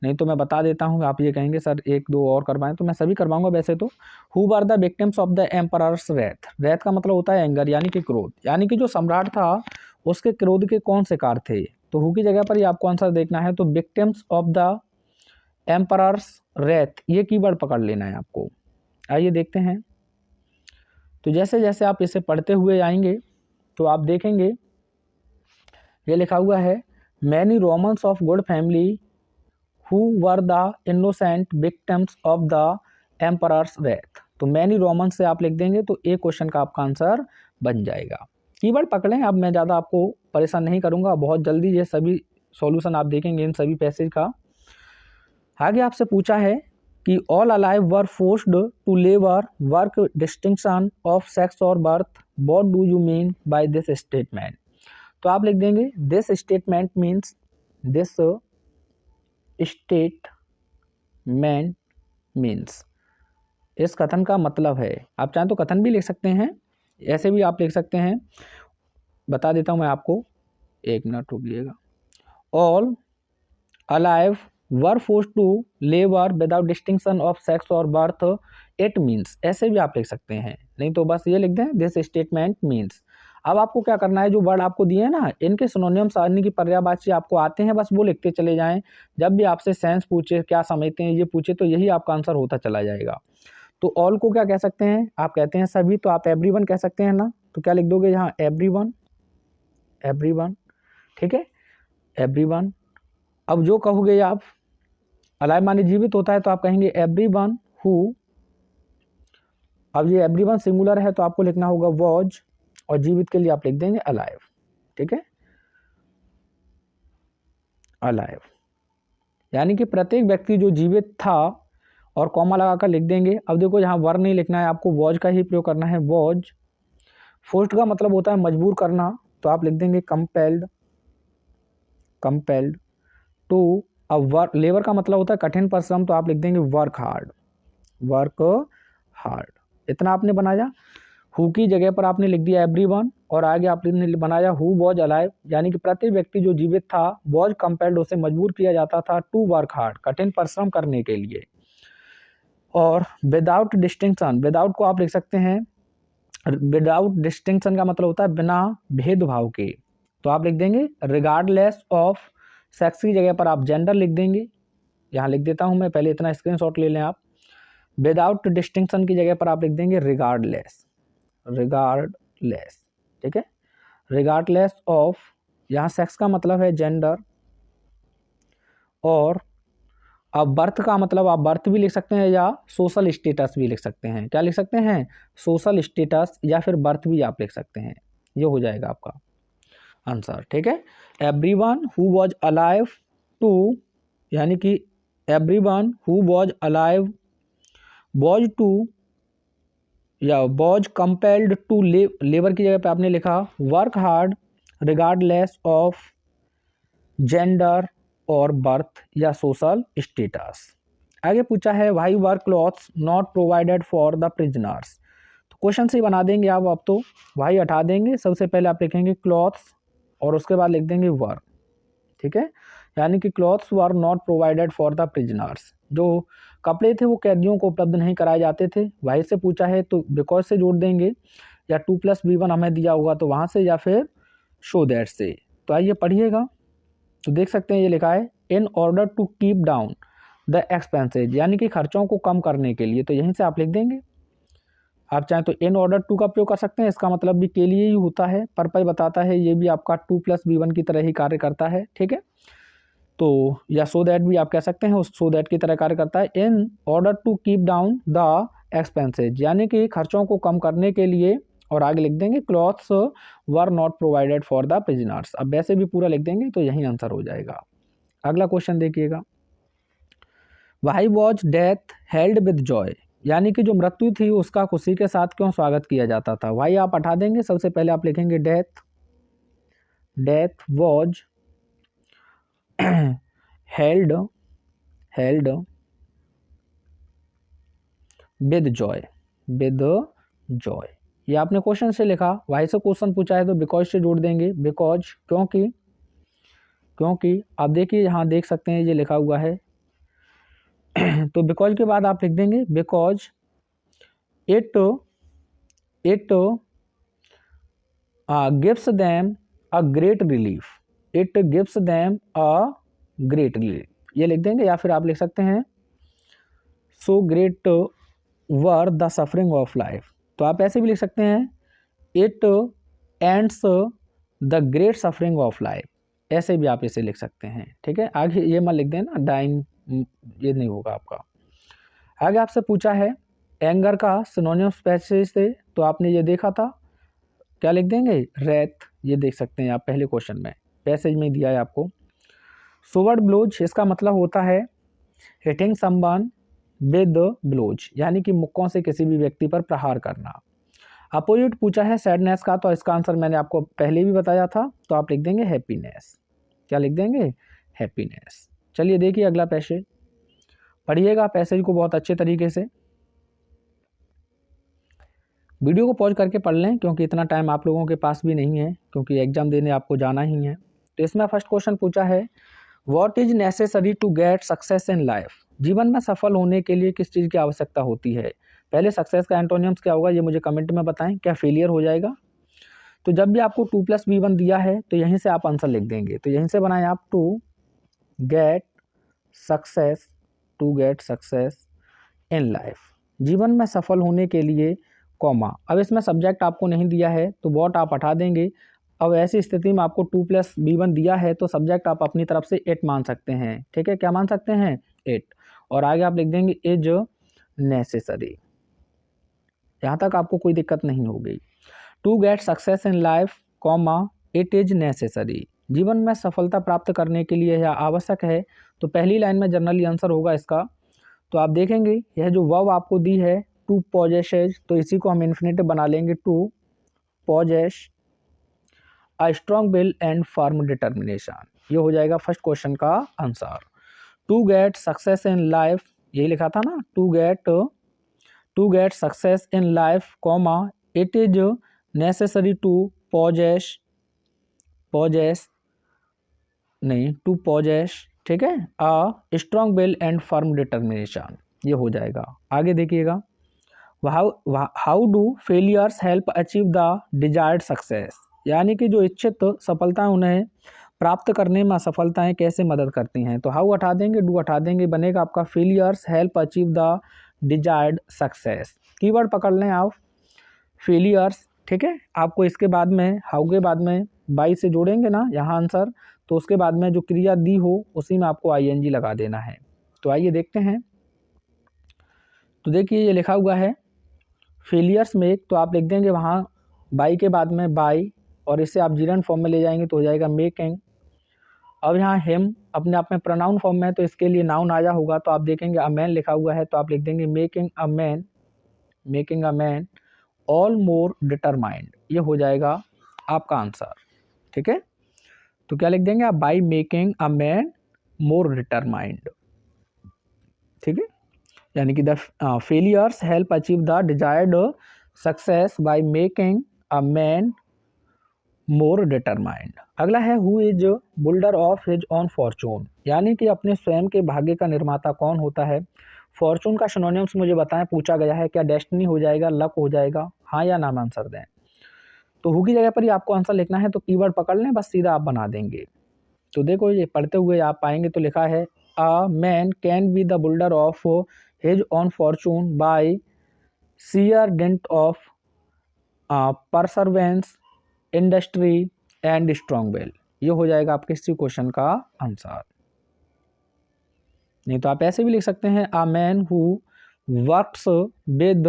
नहीं तो मैं बता देता हूँ, आप ये कहेंगे सर एक दो और करवाएं, तो मैं सभी करवाऊंगा वैसे तो। Who were the victims of the emperors Wraith, Wraith का मतलब होता है एंगर यानी कि क्रोध, यानी कि जो सम्राट था उसके क्रोध के कौन से कार थे। तो हु की जगह पर ही आपको आंसर देखना है, तो victims of the emperors Wraith, ये कीवर्ड पकड़ लेना है आपको। आइए देखते हैं। तो जैसे जैसे आप इसे पढ़ते हुए आएंगे तो आप देखेंगे ये लिखा हुआ है, many Romans of good family who were the innocent victims of the emperors Wraith. तो मैनी रोमन्स से आप लिख देंगे, तो एक क्वेश्चन का आपका आंसर बन जाएगा। कीवर्ड पकड़ें, अब मैं ज़्यादा आपको परेशान नहीं करूंगा, बहुत जल्दी ये सभी सॉल्यूशन आप देखेंगे इन सभी पैसेज का। आगे आपसे पूछा है कि all alive were forced to labour work distinction of sex और birth, what do you mean by this statement. तो आप लिख देंगे this statement means, this statement means, इस कथन का मतलब है। आप चाहें तो कथन भी लिख सकते हैं, ऐसे भी आप लिख सकते हैं, बता देता हूं मैं आपको, एक मिनट रुकिएगा। All alive were force to labour without distinction of sex और बर्थ, इट मीन्स, ऐसे भी आप लिख सकते हैं, नहीं तो बस ये लिख दें दिस स्टेटमेंट मीन्स। अब आपको क्या करना है, जो वर्ड आपको दिए हैं ना, इनके सिनोनिम्स यानी कि पर्यायवाची आपको आते हैं, बस वो लिखते चले जाएं। जब भी आपसे सेंस पूछे, क्या समझते हैं, ये पूछे, तो यही आपका आंसर होता चला जाएगा। तो ऑल को क्या कह सकते हैं, आप कहते हैं सभी, तो आप एवरीवन कह सकते हैं ना, तो क्या लिख दोगे यहाँ, एवरीवन, एवरीवन, ठीक है, एवरीवन। अब जो कहोगे आप, अलाइव माने जीवित होता है, तो आप कहेंगे एवरीवन हु, अब ये एवरीवन सिंगुलर है तो आपको लिखना होगा वॉज, और जीवित के लिए आप लिख देंगे अलाइव, ठीक है, अलाइव, यानी कि प्रत्येक व्यक्ति जो जीवित था, और कॉमा लगाकर लिख देंगे। अब देखो यहाँ वर नहीं लिखना है आपको, वॉज का ही प्रयोग करना है, वॉज। फोर्स्ड का मतलब होता है मजबूर करना, तो आप लिख देंगे कंपेल्ड, कंपेल्ड टू। अब वर्क, लेबर का मतलब होता है कठिन परिश्रम, तो आप लिख देंगे वर्क हार्ड, वर्क हार्ड। इतना आपने बनाया। हु की जगह पर आपने लिख दिया एवरीवन, और आगे आपने बनाया हु वॉज अलाइव, यानी कि प्रत्येक व्यक्ति जो जीवित था, वॉज कंपेल्ड, उसे मजबूर किया जाता था टू वर्क हार्ड, कठिन परिश्रम करने के लिए। और विदाउट डिस्टिंक्शन, विदाउट को आप लिख सकते हैं, विदाउट डिस्टिंक्शन का मतलब होता है बिना भेदभाव के, तो आप लिख देंगे रिगार्डलेस ऑफ सेक्स की जगह पर आप जेंडर लिख देंगे। यहाँ लिख देता हूँ मैं, पहले इतना स्क्रीनशॉट ले लें आप। विदाउट डिस्टिंक्शन की जगह पर आप लिख देंगे रिगार्डलेस, रिगार्डलेस, ठीक है, रिगार्डलेस ऑफ, यहाँ सेक्स का मतलब है जेंडर, और अब बर्थ का मतलब आप बर्थ भी लिख सकते हैं या सोशल स्टेटस भी लिख सकते हैं। क्या लिख सकते हैं? सोशल स्टेटस या फिर बर्थ भी आप लिख सकते हैं। ये हो जाएगा आपका आंसर। ठीक है, everyone who was alive to, यानी कि everyone who was alive was to या वॉज कंपेल्ड टू लेबर की जगह पे आपने लिखा work hard regardless of gender और बर्थ या सोशल स्टेटस। आगे पूछा है why were clothes not provided for the prisoners. तो क्वेश्चन से ही बना देंगे आप। अब तो वाई हटा देंगे, सबसे पहले आप लिखेंगे क्लॉथ्स और उसके बाद लिख देंगे वर। ठीक है, यानी कि clothes were not provided for the prisoners, जो कपड़े थे वो कैदियों को उपलब्ध नहीं कराए जाते थे। वाई से पूछा है तो बिकॉज से जोड़ देंगे, या 2+B1 हमें दिया होगा तो वहाँ से, या फिर शो दैट से। तो आइए पढ़िएगा। तो देख सकते हैं ये लिखा है in order to keep down the expenses, यानी कि खर्चों को कम करने के लिए। तो यहीं से आप लिख देंगे। आप चाहें तो इन ऑर्डर टू का प्रयोग कर सकते हैं, इसका मतलब भी के लिए ही होता है। पर्पज बताता है, ये भी आपका 2+B1 की तरह ही कार्य करता है। ठीक है, तो या सो दैट भी आप कह सकते हैं, उस सो दैट की तरह कार्य करता है। In order to keep down the expenses, यानी कि खर्चों को कम करने के लिए। और आगे लिख देंगे clothes were not provided for the prisoners. अब वैसे भी पूरा लिख देंगे तो यही आंसर हो जाएगा। अगला क्वेश्चन देखिएगा, why was death held with Joy, यानी कि जो मृत्यु थी उसका खुशी के साथ क्यों स्वागत किया जाता था। वाई आप हटा देंगे, सबसे पहले आप लिखेंगे death, death was held with Joy, with Joy. ये आपने क्वेश्चन से लिखा। वाई से क्वेश्चन पूछा है तो बिकॉज से जोड़ देंगे, बिकॉज क्योंकि आप देखिए यहाँ देख सकते हैं ये लिखा हुआ है तो बिकॉज के बाद आप लिख देंगे because it gives them a great relief, it gives them a great relief, ये लिख देंगे। या फिर आप लिख सकते हैं so great were the suffering of life, तो आप ऐसे भी लिख सकते हैं it ends the great suffering of life, ऐसे भी आप इसे लिख सकते हैं। ठीक है, आगे ये मत लिख देना डाइंग, ये नहीं होगा आपका। आगे आपसे पूछा है एंगर का सिनोनिम्स पैसेज से, तो आपने ये देखा था, क्या लिख देंगे रेथ, ये देख सकते हैं आप पहले क्वेश्चन में, पैसेज में दिया है आपको। सोवर्ड ब्लोज, इसका मतलब होता है हिटिंग समवन विद ब्लोज, यानी कि मुक्कों से किसी भी व्यक्ति पर प्रहार करना। अपोजिट पूछा है सैडनेस का, तो इसका आंसर मैंने आपको पहले भी बताया था, तो आप लिख देंगे हैप्पीनेस। क्या लिख देंगे? हैप्पीनेस। चलिए देखिए अगला पैसेज, पढ़िएगा पैसेज को बहुत अच्छे तरीके से। वीडियो को पॉज करके पढ़ लें, क्योंकि इतना टाइम आप लोगों के पास भी नहीं है, क्योंकि एग्जाम देने आपको जाना ही है। तो इसमें फर्स्ट क्वेश्चन पूछा है what is necessary to get success in life, जीवन में सफल होने के लिए किस चीज़ की आवश्यकता होती है। पहले सक्सेस का एंटोनियम्स क्या होगा ये मुझे कमेंट में बताएं, क्या फेलियर हो जाएगा। तो जब भी आपको 2+B1 दिया है तो यहीं से आप आंसर लिख देंगे। तो यहीं से बनाएं आप to get success in life, जीवन में सफल होने के लिए, कॉमा। अब इसमें सब्जेक्ट आपको नहीं दिया है तो वॉट आप हटा देंगे। अब ऐसी स्थिति में आपको 2+B1 दिया है तो सब्जेक्ट आप अपनी तरफ से 8 मान सकते हैं। ठीक है, क्या मान सकते हैं? 8। और आगे आप लिख देंगे इज नेसेसरी, यहाँ तक आपको कोई दिक्कत नहीं होगी। To get success in life, comma it is necessary, जीवन में सफलता प्राप्त करने के लिए यह आवश्यक है। तो पहली लाइन में जनरली आंसर होगा इसका। तो आप देखेंगे यह जो वर्ब आपको दी है टू पॉजेसेज, तो इसी को हम इन्फिनेटिव बना लेंगे, to possess a strong will and firm determination. ये हो जाएगा फर्स्ट क्वेश्चन का answer. To get success in life, यही लिखा था ना, to get success in life, comma it is necessary to possess to possess, ठीक है, a strong will and firm determination. ये हो जाएगा। आगे देखिएगा, how do failures help achieve the desired success, यानी कि जो इच्छित सफलताएं उन्हें प्राप्त करने में असफलताएं कैसे मदद करती हैं। तो हाउ हटा देंगे, डू हटा देंगे, बनेगा आपका failures help achieve the desired success. Keyword पकड़ लें आप, फेलियर्स। ठीक है, आपको इसके बाद में हाउ के बाद में बाई से जोड़ेंगे ना यहाँ आंसर, तो उसके बाद में जो क्रिया दी हो उसी में आपको आईएनजी लगा देना है। तो आइए देखते हैं। तो देखिए ये लिखा हुआ है फेलियर्स मेक, तो आप लिख देंगे वहाँ बाई के बाद में बाई, और इसे आप जीरंड फॉर्म में ले जाएंगे तो हो जाएगा मेकिंग। अब यहाँ हिम अपने आप में प्रोनाउन फॉर्म में है तो इसके लिए नाउन आया होगा, तो आप देखेंगे अ मैन लिखा हुआ है तो आप लिख देंगे making a man all more determined, ये हो जाएगा आपका आंसर। ठीक है, तो क्या लिख देंगे आप, by making a man more determined. ठीक है, यानी कि the failures help achieve the desired success by making a man more determined. अगला है who is builder of his own Fortune, यानी कि अपने स्वयं के भाग्य का निर्माता कौन होता है। फॉर्चून का सिनोनिम्स मुझे बताएं, पूछा गया है। क्या डेस्टिनी हो जाएगा, लक हो जाएगा, हाँ या ना में आंसर दें। तो हु की जगह पर ही आपको आंसर लिखना है, तो कीवर्ड पकड़ लें, बस सीधा आप बना देंगे। तो देखो ये पढ़ते हुए आप पाएंगे तो लिखा है a man can be the builder of his own fortune by sheer dint of perseverance, industry and strong will. ये हो जाएगा आपके इसी क्वेश्चन का आंसर। नहीं तो आप ऐसे भी लिख सकते हैं a man who works with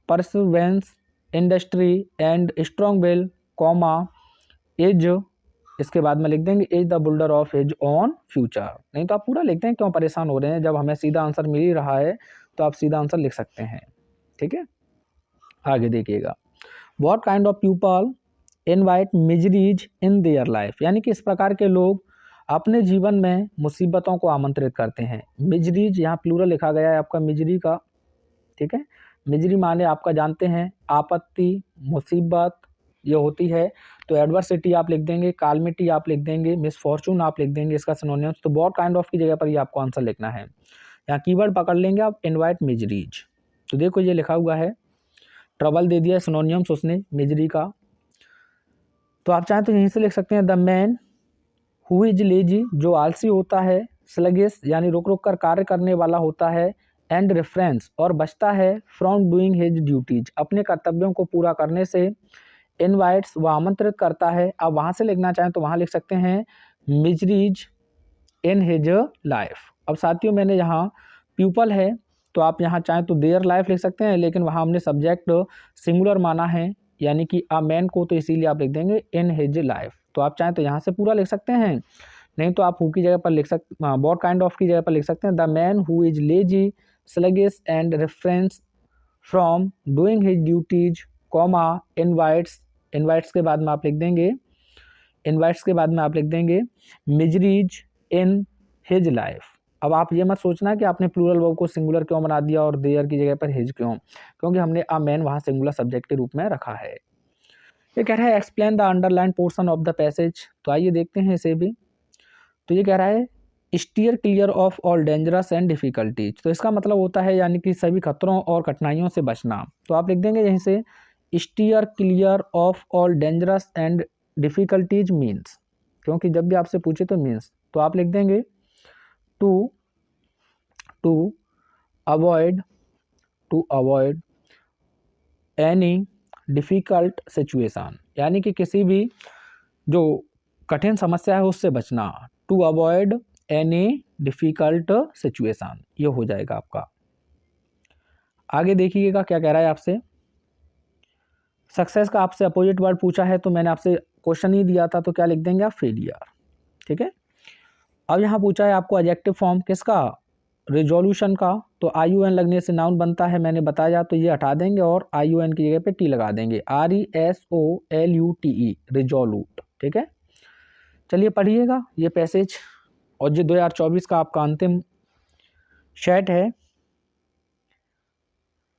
perseverance, industry and strong will, comma is, इसके बाद में लिख देंगे is the builder of his own future. नहीं तो आप पूरा लिखते हैं, क्यों परेशान हो रहे हैं, जब हमें सीधा आंसर मिल ही रहा है तो आप सीधा आंसर लिख सकते हैं। ठीक है, आगे देखिएगा। What kind of people invite miseries in their life, यानी कि इस प्रकार के लोग अपने जीवन में मुसीबतों को आमंत्रित करते हैं। मिजरीज यहाँ प्लूरल लिखा गया है आपका मिजरी का। ठीक है, मिजरी माने आपका जानते हैं आपत्ति, मुसीबत ये होती है। तो एडवर्सिटी आप लिख देंगे, कालमिटी आप लिख देंगे, मिसफॉर्चून आप लिख देंगे इसका सिनोनिम्स। तो व्हाट काइंड ऑफ की जगह पर ये आपको आंसर लिखना है। यहाँ कीवर्ड पकड़ लेंगे आप, इनवाइट मिजरीज। तो देखो ये लिखा हुआ है, ट्रबल दे दिया सिनोनिम्स उसने मिजरी का। तो आप चाहें तो यहीं से लिख सकते हैं the man who is lazy, जो आलसी होता है, स्लगिश यानी रुक रुक कर कार्य करने वाला होता है, एंड रेफरेंस और बचता है, फ्रॉम डूइंग हिज ड्यूटीज अपने कर्तव्यों को पूरा करने से, इनवाइट्स वह आमंत्रित करता है। अब वहाँ से लिखना चाहें तो वहाँ लिख सकते हैं मिजरीज इन हिज लाइफ। अब साथियों मैंने यहाँ प्यूपल है तो आप यहाँ चाहें तो देयर लाइफ लिख सकते हैं, लेकिन वहाँ हमने सब्जेक्ट सिंगुलर माना है यानी कि अ मैन को, तो इसीलिए आप लिख देंगे इन हिज लाइफ। तो आप चाहें तो यहाँ से पूरा लिख सकते हैं, नहीं तो आप हु की जगह पर लिख सकते, व्हाट काइंड ऑफ की जगह पर लिख सकते हैं the man who is lazy, sluggish and reference from doing his duties, comma invites, invites के बाद में आप लिख देंगे, इनवाइट्स के बाद में आप लिख देंगे मिजरीज इन हिज लाइफ। अब आप ये मत सोचना कि आपने प्लूरल वर्ब को सिंगुलर क्यों बना दिया और देयर की जगह पर हिज क्यों, क्योंकि हमने अ मैन वहाँ सिंगुलर सब्जेक्ट के रूप में रखा है। ये कह रहा है explain the underline portion of the passage, तो आइए देखते हैं इसे भी। तो ये कह रहा है steer clear of all dangerous and difficulties, तो इसका मतलब होता है यानी कि सभी खतरों और कठिनाइयों से बचना। तो आप लिख देंगे यहीं से steer clear of all dangerous and difficulties means, क्योंकि जब भी आपसे पूछे तो मीन्स, तो आप लिख देंगे to avoid any difficult situation, यानी कि किसी भी जो कठिन समस्या है उससे बचना। To avoid any difficult situation, ये हो जाएगा आपका। आगे देखिएगा क्या कह रहा है आपसे। सक्सेस का आपसे अपोजिट वर्ड पूछा है, तो मैंने आपसे क्वेश्चन ही दिया था, तो क्या लिख देंगे आप, फेलियर। ठीक है, अब यहाँ पूछा है आपको एडजेक्टिव फॉर्म किसका, रिजोल्यूशन का। तो IUN लगने से नाउन बनता है, मैंने बताया, तो ये हटा देंगे और IUN की जगह पे टी लगा देंगे, RESOLUTE, रिजोल्यूट। ठीक है, चलिए पढ़िएगा ये पैसेज, और ये 2024 का आपका अंतिम सेट है।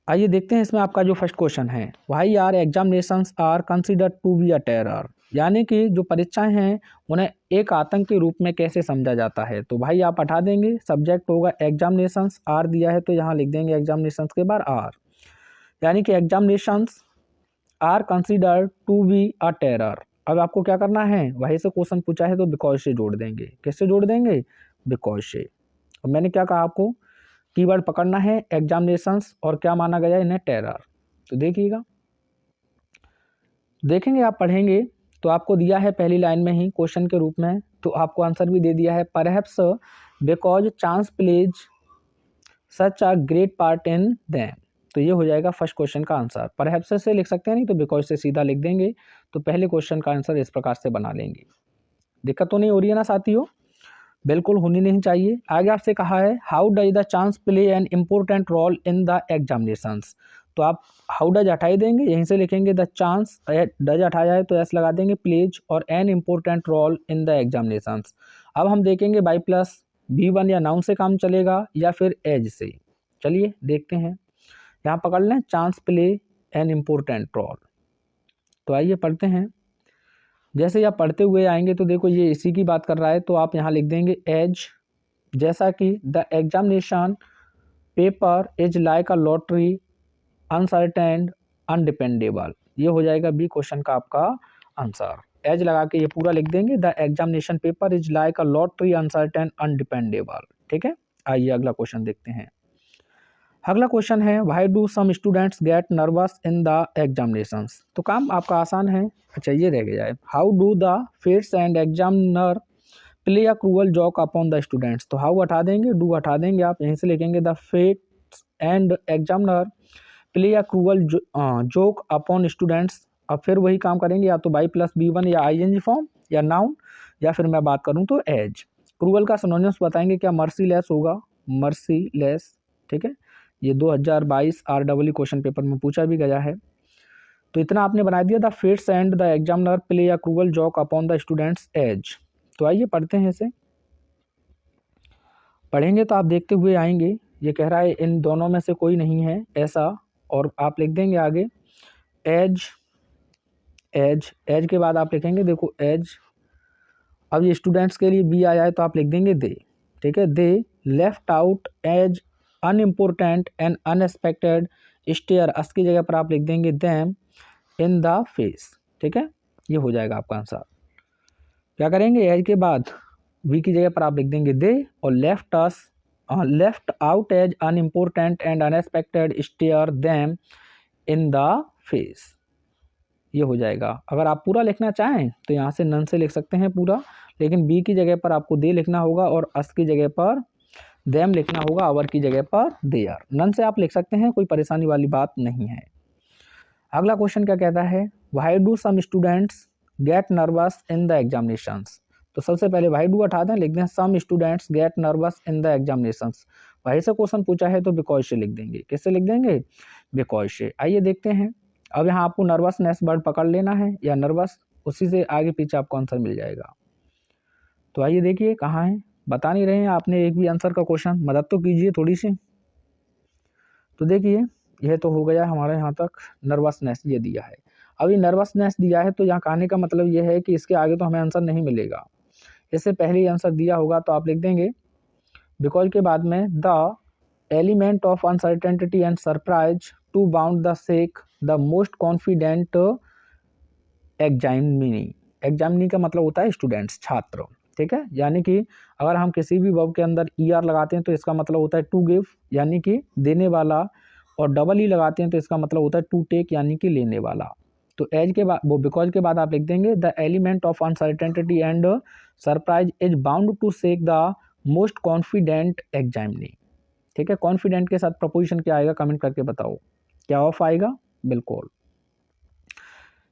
आइए देखते हैं इसमें आपका जो फर्स्ट क्वेश्चन है, why are examinations are considered to be a terror, यानी कि जो परीक्षाएं हैं उन्हें एक आतंक के रूप में कैसे समझा जाता है। तो भाई आप हटा देंगे, सब्जेक्ट होगा एग्जामिनेशंस, आर दिया है तो यहाँ लिख देंगे एग्जामिनेशंस के बाद आर, यानी कि examinations are considered to be a terror. अब आपको क्या करना है, वहीं से क्वेश्चन पूछा है तो बिकॉज से जोड़ देंगे। किससे जोड़ देंगे, बिकॉज से। और मैंने क्या कहा आपको, कीवर्ड पकड़ना है एग्जामिनेशंस और क्या माना गया इन्हें, टेरर। तो देखिएगा, देखेंगे आप पढ़ेंगे तो आपको दिया है पहली लाइन में ही क्वेश्चन के रूप में, तो आपको आंसर भी दे दिया है, perhaps because chance plays such a great part in them. तो ये हो जाएगा फर्स्ट क्वेश्चन का आंसर। परहैप्स से लिख सकते हैं, नहीं तो बिकॉज से सीधा लिख देंगे। तो पहले क्वेश्चन का आंसर इस प्रकार से बना लेंगे। दिक्कत तो नहीं हो रही है ना साथियों? बिल्कुल होनी नहीं चाहिए। आगे आपसे कहा है how does the chance play an important role in the examinations. तो आप हाउ डज हटा ही देंगे, यहीं से लिखेंगे द चांस, डज हटाया है तो एस लगा देंगे, प्लेज और an important role in the examinations. अब हम देखेंगे बाई प्लस B1 या नाउन से काम चलेगा या फिर एज से। चलिए देखते हैं, यहाँ पकड़ लें chance play an important role. तो आइए पढ़ते हैं। जैसे आप पढ़ते हुए आएंगे तो देखो ये इसी की बात कर रहा है, तो आप यहाँ लिख देंगे एज, जैसा कि the examination paper is like a lottery uncertain undependable. ये हो जाएगा बी क्वेश्चन का आपका आंसर। एज लगा के ये पूरा लिख देंगे, the examination paper is like a lottery uncertain undependable. ठीक है, आइए अगला क्वेश्चन देखते हैं। अगला क्वेश्चन है why do some students get nervous in the examinations. तो काम आपका आसान है। अच्छा ये रह गया है, how do the fates and examiner play a cruel joke upon the students. तो हाउ हटा देंगे, डू हटा देंगे, आप यहीं से लिखेंगे the fates and examiner play a cruel joke upon students. अब फिर वही काम करेंगे, या तो बाई प्लस B1 या ING फॉर्म या नाउन, या फिर मैं बात करूँ तो एज। क्रूअल का सिनोनिम्स बताएंगे, क्या मर्सीलेस होगा, मर्सीलेस। ठीक है, ये 2022 REE क्वेश्चन पेपर में पूछा भी गया है। तो इतना आपने बना दिया, the fates and the examiner play a cruel joke upon the students as. तो आइए पढ़ते हैं इसे। पढ़ेंगे तो आप देखते हुए आएंगे, ये कह रहा है इन दोनों में से कोई नहीं है ऐसा, और आप लिख देंगे आगे एज। एज एज के बाद आप लिखेंगे, देखो एज, अब ये स्टूडेंट्स के लिए बी आया है तो आप लिख देंगे दे। ठीक है, they left out as unimportant and unexpected stair, us की जगह पर आप लिख देंगे देम इन द फेस। ठीक है, ये हो जाएगा आपका आंसर। क्या करेंगे, एज के बाद वी की जगह पर आप लिख देंगे दे, और left out as unimportant and unexpected stare them in the face. ये हो जाएगा। अगर आप पूरा लिखना चाहें तो यहाँ से नन से लिख सकते हैं पूरा, लेकिन बी की जगह पर आपको दे लिखना होगा और अस की जगह पर देम लिखना होगा, आवर की जगह पर देयर। नन से आप लिख सकते हैं, कोई परेशानी वाली बात नहीं है। अगला क्वेश्चन क्या कहता है, why do some students get nervous in the examinations. तो सबसे पहले व्हाई डू हटा दें, लिख दें some students get nervous in the examinations. वहीं से क्वेश्चन पूछा है तो बिकॉज से लिख देंगे। किससे लिख देंगे, बिकॉज से। आइए देखते हैं। अब यहाँ आपको नर्वसनेस वर्ड पकड़ लेना है या नर्वस, उसी से आगे पीछे आपको आंसर मिल जाएगा। तो आइए देखिए कहाँ है, बता नहीं रहे हैं आपने एक भी आंसर का क्वेश्चन, मदद तो कीजिए थोड़ी सी। तो देखिए यह तो हो गया हमारे यहाँ तक, नर्वसनेस ये दिया है। अभी नर्वसनेस दिया है तो यहाँ कहने का मतलब ये है कि इसके आगे तो हमें आंसर नहीं मिलेगा, इससे पहले ही आंसर दिया होगा। तो आप लिख देंगे बिकॉज के बाद में the element of uncertainty and surprise to bound the shake the most confident examinee. Examinee का मतलब होता है स्टूडेंट्स, छात्र। ठीक है, यानी कि अगर हम किसी भी वर्ब के अंदर ER लगाते हैं तो इसका मतलब होता है टू गिव, यानी कि देने वाला, और डबल E लगाते हैं तो इसका मतलब होता है टू टेक, यानी कि लेने वाला। तो एज के बाद, वो बिकॉज के बाद आप लिख देंगे the element of uncertainty and surprise is bound to shake the most confident examinee. ठीक है, कॉन्फिडेंट के साथ प्रपोजिशन क्या आएगा, कमेंट करके बताओ, क्या ऑफ आएगा, बिल्कुल।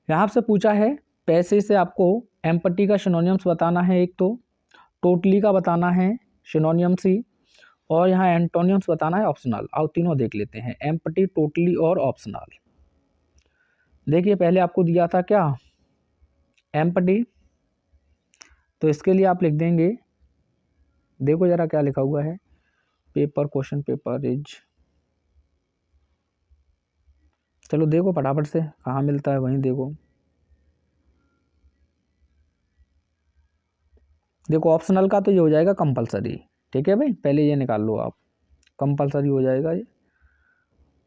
यहाँ से पूछा है पैसे से आपको एम्पटी का सिनोनिम्स बताना है, एक तो टोटली का बताना है सिनोनिम्स ही, और यहाँ एंटोनिम्स बताना है ऑप्शनल। आओ तीनों देख लेते हैं, एम्पटी, टोटली और ऑप्शनल। देखिए पहले आपको दिया था क्या, एम्पटी, तो इसके लिए आप लिख देंगे, देखो जरा क्या लिखा हुआ है, पेपर, क्वेश्चन पेपर इज, चलो देखो फटाफट से कहाँ मिलता है वहीं देखो। देखो ऑप्शनल का तो ये हो जाएगा कंपलसरी। ठीक है भाई, पहले ये निकाल लो आप, कंपलसरी हो जाएगा ये।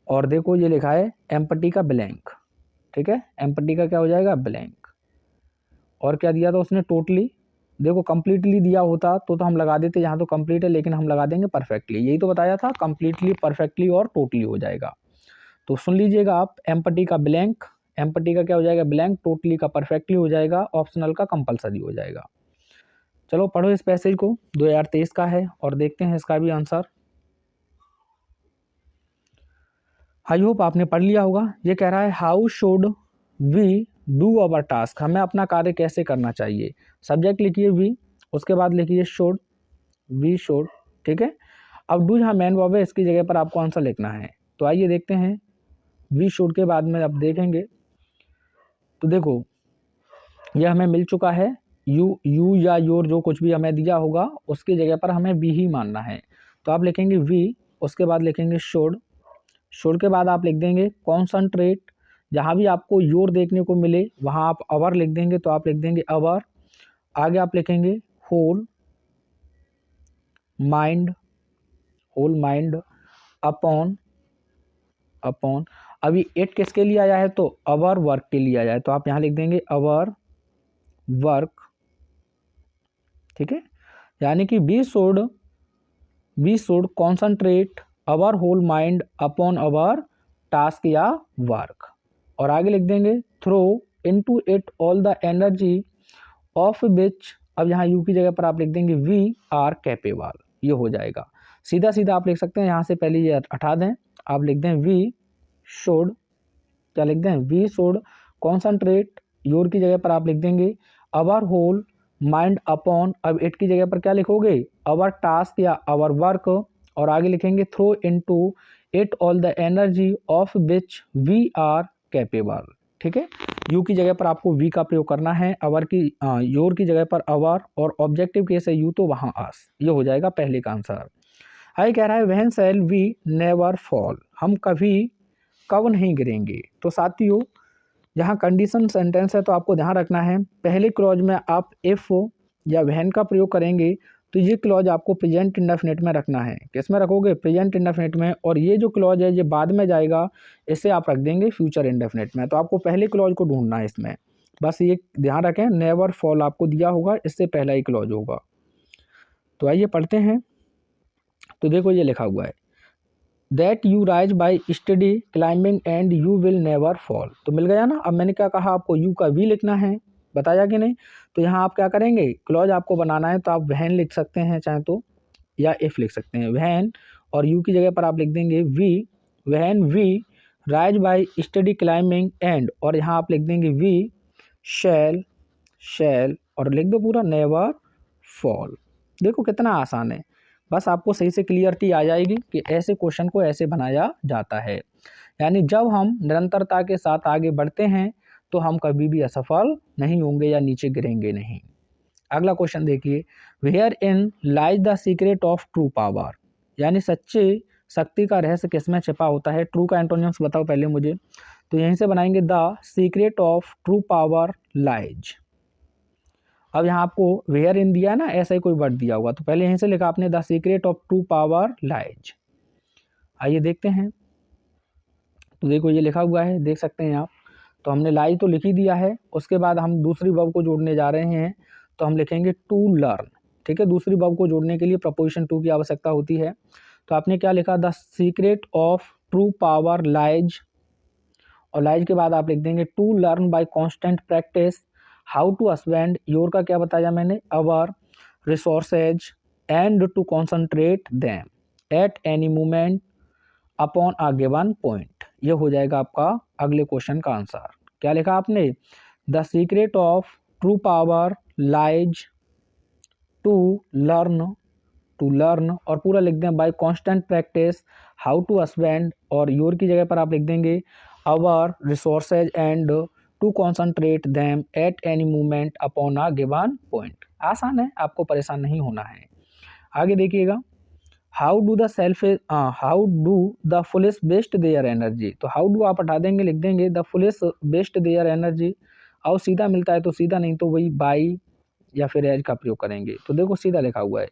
और देखो ये लिखा है एम्पटी का ब्लैंक। ठीक है, एम्पटी का क्या हो जाएगा, ब्लैंक। और क्या दिया था उसने, टोटली। देखो कंप्लीटली दिया होता तो हम लगा देते, यहाँ तो कंप्लीट है लेकिन हम लगा देंगे परफेक्टली, यही तो बताया था, कंप्लीटली, परफेक्टली और टोटली हो जाएगा। तो सुन लीजिएगा आप, एम्पटी का ब्लैंक, एम्पटी का क्या हो जाएगा ब्लैंक, टोटली का परफेक्टली हो जाएगा, ऑप्शनल का कंपलसरी हो जाएगा। चलो पढ़ो इस पैसेज को, 2023 का है और देखते हैं इसका भी आंसर। आई होप आपने पढ़ लिया होगा। ये कह रहा है how should we do our task, हमें अपना कार्य कैसे करना चाहिए। सब्जेक्ट लिखिए वी, उसके बाद लिखिए शुड, वी शुड, ठीक है। अब डू जहाँ मैन वर्ब है इसकी जगह पर आपको आंसर लिखना है। तो आइए देखते हैं, वी शुड के बाद में अब देखेंगे। तो देखो ये हमें मिल चुका है, यू या योर जो कुछ भी हमें दिया होगा उसकी जगह पर हमें वी ही मानना है। तो आप लिखेंगे वी, उसके बाद लिखेंगे शुड, शुड के बाद आप लिख देंगे कॉन्सनट्रेट, जहाँ भी आपको योर देखने को मिले वहाँ आप अवर लिख देंगे, तो आप लिख देंगे अवर। आगे आप लिखेंगे whole mind, whole mind, upon, upon. अभी इट किसके लिए आया है, तो अवर वर्क के लिए आया है, तो आप यहाँ लिख देंगे अवर वर्क, ठीक है। यानी कि we should concentrate our whole mind upon our task या वर्क। और आगे लिख देंगे throw into it all the energy of which, अब यहाँ यू की जगह पर आप लिख देंगे वी आर कैपेबल, ये हो जाएगा। सीधा सीधा आप लिख सकते हैं, यहाँ से पहले ये हटा दें, आप लिख दें वी शुड, क्या लिख दें वी शुड कॉन्सनट्रेट, योर की जगह पर आप लिख देंगे अवर होल माइंड अपॉन, अब इट की जगह पर क्या लिखोगे अवर टास्क या अवर वर्क, और आगे लिखेंगे throw into it all the energy of which we are capable, ठीक है। यू की जगह पर आपको वी का प्रयोग करना है, अवर की योर की जगह पर अवर, और ऑब्जेक्टिव केस है यू तो वहाँ आस, ये हो जाएगा पहले का आंसर। हाई कह रहा है when shall we never fall, हम कभी कब नहीं गिरेंगे। तो साथियों जहाँ कंडीशन सेंटेंस है तो आपको ध्यान रखना है, पहले क्लॉज में आप इफ या व्हेन का प्रयोग करेंगे तो ये क्लॉज आपको प्रेजेंट इंडेफिनिट में रखना है। किस में रखोगे, प्रेजेंट इंडेफिनिट में, और ये जो क्लॉज है ये बाद में जाएगा, इसे आप रख देंगे फ्यूचर इंडेफिनिट में। तो आपको पहले क्लॉज को ढूंढना है इसमें, बस ये ध्यान रखें, नेवर फॉल आपको दिया होगा, इससे पहला ही क्लॉज होगा। तो आइए पढ़ते हैं। तो देखो ये लिखा हुआ है that you rise by steady climbing and you will never fall. तो मिल गया ना। अब मैंने क्या कहा, आपको यू का वी लिखना है, बताया कि नहीं। तो यहाँ आप क्या करेंगे, क्लॉज आपको बनाना है तो आप वहन लिख सकते हैं चाहे तो, या इफ लिख सकते हैं, वहन, और यू की जगह पर आप लिख देंगे we, when we rise by steady climbing and, और यहाँ आप लिख देंगे वी शैल, शैल, और लिख दो पूरा नेवर फॉल। देखो कितना आसान है, बस आपको सही से क्लियरिटी आ जाएगी कि ऐसे क्वेश्चन को ऐसे बनाया जाता है। यानी जब हम निरंतरता के साथ आगे बढ़ते हैं तो हम कभी भी असफल नहीं होंगे या नीचे गिरेंगे नहीं। अगला क्वेश्चन देखिए, wherein lies the secret of true power, यानी सच्चे शक्ति का रहस्य किसमें छिपा होता है। ट्रू का एंटोनिम्स बताओ पहले मुझे। तो यहीं से बनाएंगे the secret of true power lies. अब यहाँ आपको वेयर इन दिया है ना, ऐसा ही कोई वर्ड दिया होगा, तो पहले यहीं से लिखा आपने the secret of true power lies. आइए देखते हैं। तो देखो ये लिखा हुआ है, देख सकते हैं आप। तो हमने लाइज तो लिख ही दिया है, उसके बाद हम दूसरी वर्ब को जोड़ने जा रहे हैं, तो हम लिखेंगे टू लर्न, ठीक है। दूसरी वर्ब को जोड़ने के लिए प्रपोजिशन टू की आवश्यकता होती है। तो आपने क्या लिखा, the secret of true power lies, और लाइज के बाद आप लिख देंगे to learn by constant practice how to spend, your का क्या बताया मैंने, our resources and to concentrate them at any moment upon a given point. ये हो जाएगा आपका अगले क्वेश्चन का आंसर। क्या लिखा आपने, the secret of true power lies to learn, to learn, और पूरा लिख दें by constant practice how to spend, और योर की जगह पर आप लिख देंगे our resources and to concentrate them at any moment upon a given point. आसान है, आपको परेशान नहीं होना है। आगे देखिएगा, how do the foolish waste their energy. तो हाउ डू आप हटा देंगे, लिख देंगे the foolish waste their energy. और सीधा मिलता है तो सीधा, नहीं तो वही बाई या फिर एज का प्रयोग करेंगे। तो देखो सीधा लिखा हुआ है,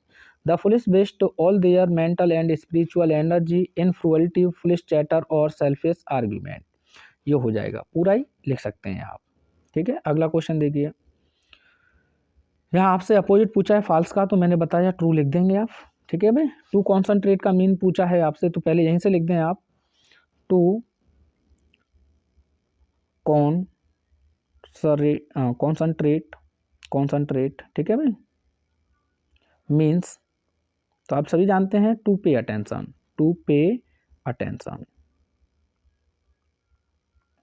the foolish waste all their mental and spiritual energy in frivolity foolish chatter और सेल्फिश आर्ग्यूमेंट। ये हो जाएगा, पूरा ही लिख सकते हैं आप, ठीक है। अगला क्वेश्चन देखिए, यहाँ आपसे अपोजिट पूछा है फॉल्स का, तो मैंने बताया ट्रू लिख देंगे आप, ठीक है भाई। टू कॉन्सनट्रेट का मीन पूछा है आपसे, तो पहले यहीं से लिख दें आप टू कॉन्सनट्रेट, ठीक है भाई, मीन्स, तो आप सभी जानते हैं टू पे अटेंशन,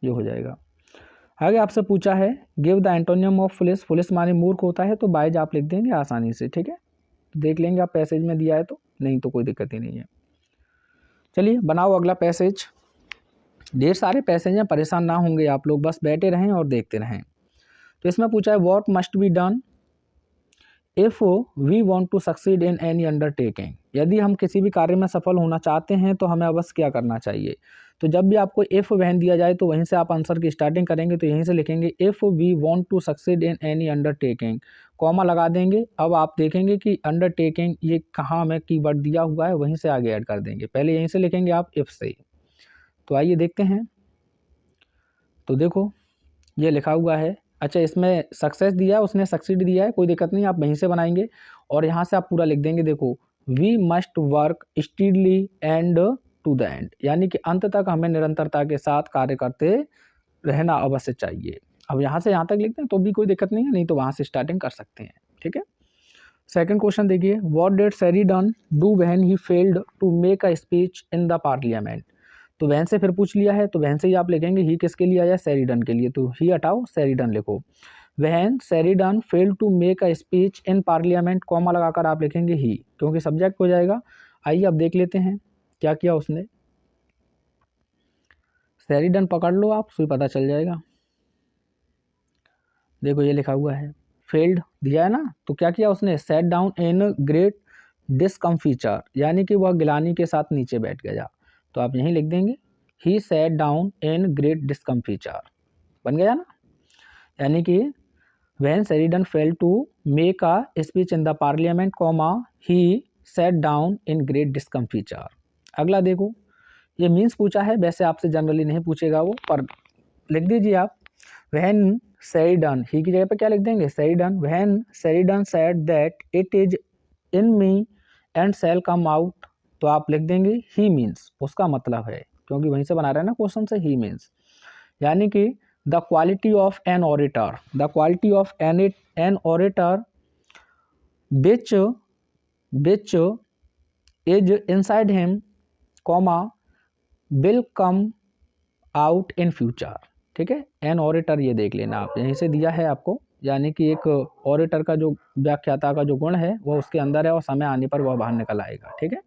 ये हो जाएगा। आगे आपसे पूछा है give the antonym of foolish, foolish माने मूर्ख होता है, तो बाइज आप लिख देंगे आसानी से, ठीक है, देख लेंगे आप पैसेज में दिया है तो, नहीं तो कोई दिक्कत ही नहीं है। चलिए बनाओ अगला पैसेज, ढेर सारे पैसेज हैं, परेशान ना होंगे आप लोग, बस बैठे रहें और देखते रहें। तो इसमें पूछा है what must be done if we want to succeed in any undertaking, यदि हम किसी भी कार्य में सफल होना चाहते हैं तो हमें अवश्य क्या करना चाहिए। तो जब भी आपको इफ वहन दिया जाए तो वहीं से आप आंसर की स्टार्टिंग करेंगे, तो यहीं से लिखेंगे if we want to succeed in any undertaking, comma लगा देंगे। अब आप देखेंगे कि अंडरटेकिंग ये कहाँ हमें कीवर्ड दिया हुआ है, वहीं से आगे ऐड कर देंगे, पहले यहीं से लिखेंगे आप इफ से। तो आइए देखते हैं, तो देखो ये लिखा हुआ है, अच्छा इसमें सक्सेस दिया है, उसने सक्सीड दिया है, कोई दिक्कत नहीं, आप वहीं से बनाएंगे और यहाँ से आप पूरा लिख देंगे। देखो we must work steadily and to the end, यानी कि अंत तक हमें निरंतरता के साथ कार्य करते रहना अवश्य चाहिए। अब यहाँ से यहाँ तक लिखते हैं तो भी कोई दिक्कत नहीं है, नहीं तो वहाँ से स्टार्टिंग कर सकते हैं, ठीक है। सेकंड क्वेश्चन देखिए, what did Sheridan do when he failed to make a speech in the parliament, तो वहन से फिर पूछ लिया है, तो वहन से ही आप लिखेंगे ही किसके लिए आया, शेरिडन के लिए, तो ही हटाओ शेरिडन लिखो। When Sheridan fail to make a speech in parliament, comma लगाकर आप लिखेंगे ही, क्योंकि सब्जेक्ट हो जाएगा। आइए अब देख लेते हैं क्या किया उसने, शेरिडन पकड़ लो आप, सुई पता चल जाएगा। देखो ये लिखा हुआ है फेल्ड दिया है ना, तो क्या किया उसने, सेट डाउन इन ग्रेट डिस्कम्फीचर, यानी कि वह गिलानी के साथ नीचे बैठ गया, तो आप यहीं लिख देंगे he sat down in great discomfiture, बन गया ना। यानी कि when Sheridan fail to make a speech in the parliament, comma he sat down in great discomfiture. अगला देखो, ये मीन्स पूछा है, वैसे आपसे जनरली नहीं पूछेगा वो, पर लिख दीजिए आप व्हेन शेरिडन, ही की जगह पे क्या लिख देंगे Sheridan, when Sheridan said that it is in me and shall come out, तो आप लिख देंगे ही मीन्स, उसका मतलब है, क्योंकि वहीं से बना रहे हैं ना क्वेश्चन से, ही मीन्स, यानी कि the quality of an orator, the quality of an orator which is inside him, comma will come out in future, ठीक है। एन ऑरेटर ये देख लेना आप, यहीं से दिया है आपको, यानी कि एक ऑरेटर का जो व्याख्याता का जो गुण है वो उसके अंदर है और समय आने पर वह बाहर निकल आएगा, ठीक है।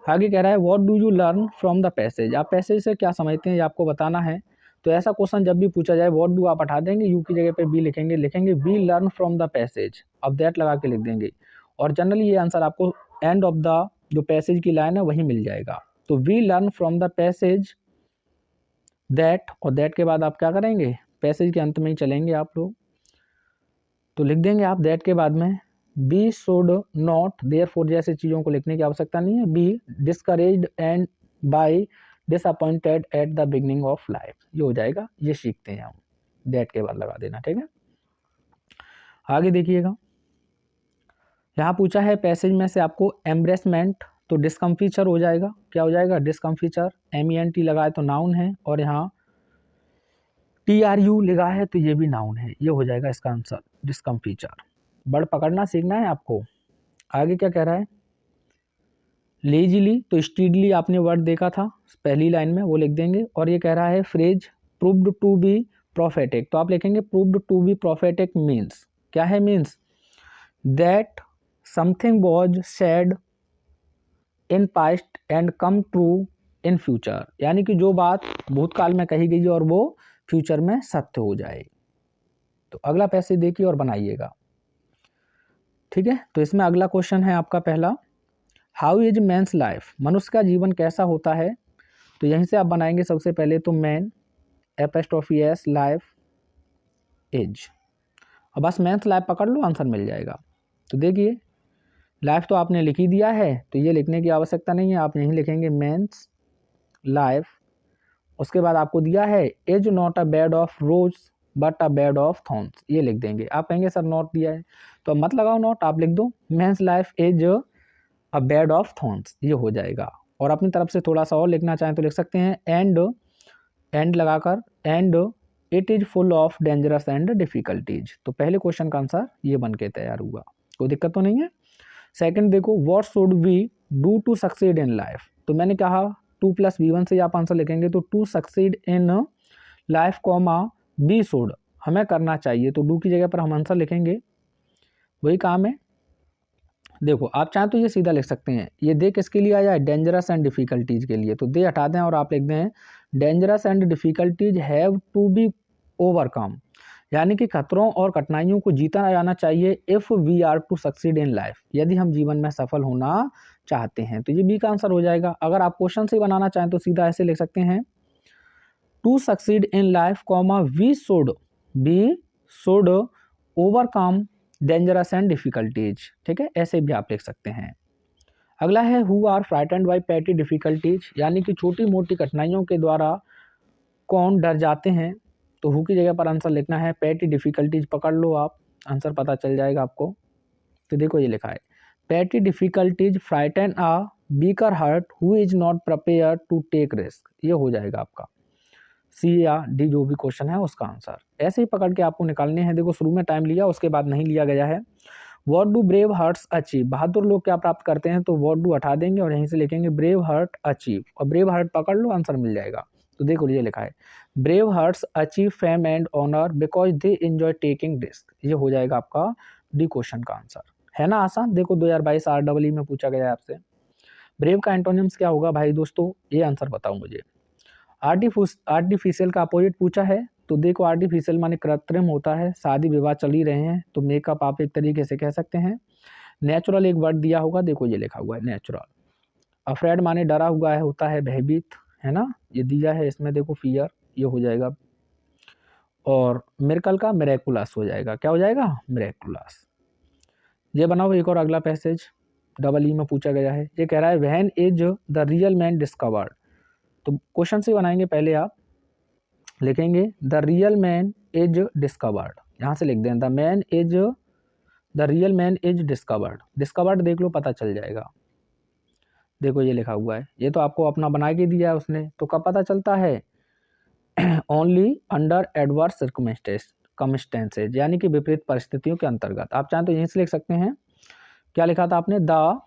आगे कह रहा है what do you learn from the passage, आप पैसेज से क्या समझते हैं ये आपको बताना है। तो ऐसा क्वेश्चन जब भी पूछा जाए व्हाट डू आप हटा देंगे, यू की जगह पे बी लिखेंगे we learn from the passage, अब दैट लगा के लिख देंगे, और जनरली ये आंसर आपको एंड ऑफ द जो पैसेज की लाइन है वही मिल जाएगा। तो we learn from the passage that, और दैट के बाद आप क्या करेंगे, पैसेज के अंत में ही चलेंगे आप लोग, तो लिख देंगे आप दैट के बाद में बी शुड नॉट देयरफॉर जैसे चीज़ों को लिखने की आवश्यकता नहीं है, be discouraged and by disappointed at the beginning of life, ये हो जाएगा, ये सीखते हैं हम, दैट के बाद लगा देना, ठीक है। आगे देखिएगा, यहाँ पूछा है पैसेज में से आपको एम्ब्रेसमेंट, तो डिस्कम्फीचर हो जाएगा, क्या हो जाएगा डिस्कम्फीचर, MENT लगाए तो नाउन है, और यहाँ TRU लगा है तो ये भी नाउन है, ये हो जाएगा इसका आंसर डिस्कम्फीचर। वर्ड पकड़ना सीखना है आपको। आगे क्या कह रहा है, लेजिली, तो स्टीडली आपने वर्ड देखा था पहली लाइन में, वो लिख देंगे, और ये कह रहा है phrase proved to be prophetic, तो आप लिखेंगे proved to be prophetic means, क्या है means that something was said in past and come true in future, यानी कि जो बात भूतकाल में कही गई और वो फ्यूचर में सत्य हो जाए। तो अगला पैसेज देखिए और बनाइएगा, ठीक है। तो इसमें अगला क्वेश्चन है आपका पहला, हाउ इज मैंस लाइफ, मनुष्य का जीवन कैसा होता है, तो यहीं से आप बनाएंगे सबसे पहले तो मैन एपोस्ट्रोफी लाइफ इज, अब बस मैंस लाइफ पकड़ लो आंसर मिल जाएगा। तो देखिए लाइफ तो आपने लिख ही दिया है, तो ये लिखने की आवश्यकता नहीं है, आप यहीं लिखेंगे मैंस लाइफ, उसके बाद आपको दिया है is not a bed of rose but a bed of thorns, ये लिख देंगे। आप कहेंगे सर नॉट दिया है, तो मत लगाओ नॉट, आप लिख दो men's life is a bed of thorns, ये हो जाएगा। और अपनी तरफ से थोड़ा सा और लिखना चाहें तो लिख सकते हैं एंड लगाकर and it is full of dangerous and difficulties. तो पहले क्वेश्चन का आंसर ये बन के तैयार हुआ, कोई दिक्कत तो नहीं है। सेकंड देखो, what should we do to succeed in life. तो मैंने कहा 2 + V1 से आप आंसर लिखेंगे, तो to succeed in life comma we should, हमें करना चाहिए, तो डू की जगह पर हम आंसर लिखेंगे, वही काम है। देखो आप चाहें तो ये सीधा लिख सकते हैं, ये दे किसके लिए आया है, डेंजरस एंड डिफ़िकल्टीज के लिए, तो दे हटा दें और आप लिख दें dangerous and difficulties have to be overcome, यानी कि खतरों और कठिनाइयों को जीता जाना चाहिए if we are to succeed in life, यदि हम जीवन में सफल होना चाहते हैं। तो ये बी का आंसर हो जाएगा। अगर आप क्वेश्चन से बनाना चाहें तो सीधा ऐसे लिख सकते हैं, to succeed in life comma we should overcome dangerous and difficulties, ठीक है, ऐसे भी आप लिख सकते हैं। अगला है who are frightened by petty difficulties, यानी कि छोटी मोटी कठिनाइयों के द्वारा कौन डर जाते हैं, तो हु की जगह पर आंसर लिखना है पैटी डिफ़िकल्टीज, पकड़ लो आप, आंसर पता चल जाएगा आपको। तो देखो ये लिखा है, petty difficulties frighten a weaker heart who is not prepare to take risk, ये हो जाएगा आपका सी या डी, जो भी क्वेश्चन है उसका आंसर। ऐसे ही पकड़ के आपको निकालने हैं। देखो शुरू में टाइम लिया, उसके बाद नहीं लिया गया है। What do brave hearts achieve, बहादुर लोग क्या प्राप्त करते हैं, तो व्हाट डू हटा देंगे और यहीं से लिखेंगे ब्रेव हार्ट अचीव, और ब्रेव हार्ट पकड़ लो, आंसर मिल जाएगा। तो देखो ये लिखा है, brave hearts achieve fame and honour because they enjoy taking risk, ये हो जाएगा आपका डी क्वेश्चन का आंसर। है ना आसान। देखो 2022 REE में पूछा गया है आपसे, ब्रेव का एंटोनिम्स क्या होगा भाई दोस्तों, ये आंसर बताओ मुझे। आर्टिफिशियल का अपोजिट पूछा है, तो देखो आर्टिफिशियल माने कृत्रिम होता है, शादी विवाह चल ही रहे हैं, तो मेकअप आप एक तरीके से कह सकते हैं। नेचुरल एक वर्ड दिया होगा, देखो ये लिखा हुआ है नेचुरल। अफ्रेड माने डरा हुआ है, होता है भयभीत, है ना, ये दिया है इसमें, देखो फियर, ये हो जाएगा। और मिरेकल का मिरेकुलस हो जाएगा, क्या हो जाएगा, मिरेकुलस। ये बनाओ एक और अगला पैसेज, EE में पूछा गया है, ये कह रहा है when is the real man discovered. तो क्वेश्चन से बनाएंगे, पहले आप लिखेंगे the real man is discovered, यहाँ से लिख दें the real man is discovered, discovered देख लो पता चल जाएगा। देखो ये लिखा हुआ है, ये तो आपको अपना बना के दिया है उसने, तो कब पता चलता है, ओनली अंडर एडवर्स सर्कमस्टेंसेज, यानी कि विपरीत परिस्थितियों के अंतर्गत। आप चाहें तो यहीं से लिख सकते हैं, क्या लिखा था आपने, the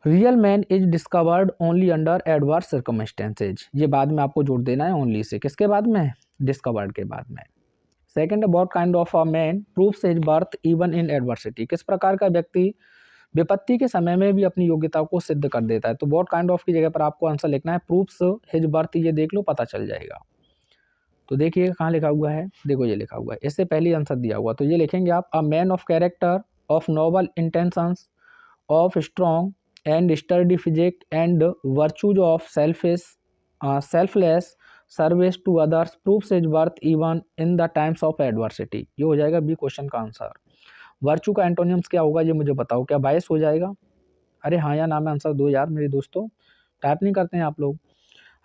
real man is discovered only under adverse circumstances, ये बाद में आपको जोड़ देना है ओनली से, किसके बाद में, डिस्कवर्ड के बाद में। Second, what kind of a man proves his birth even in adversity, किस प्रकार का व्यक्ति विपत्ति के समय में भी अपनी योग्यता को सिद्ध कर देता है। तो व्हाट काइंड ऑफ की जगह पर आपको आंसर लिखना है प्रूव्स हिज बर्थ, ये देख लो पता चल जाएगा। तो देखिए कहाँ लिखा हुआ है, देखो ये लिखा हुआ है, इससे पहले आंसर दिया हुआ, तो ये लिखेंगे आप, a man of character of noble intentions of strong and sturdy physique and virtues of selfless service to others proves his worth even in the times of adversity, ये हो जाएगा बी क्वेश्चन का आंसर। वर्चू का एंटोनियम्स क्या होगा, ये मुझे बताओ, क्या बायस हो जाएगा, अरे हाँ या ना में आंसर दो यार मेरे दोस्तों, टाइप नहीं करते हैं आप लोग।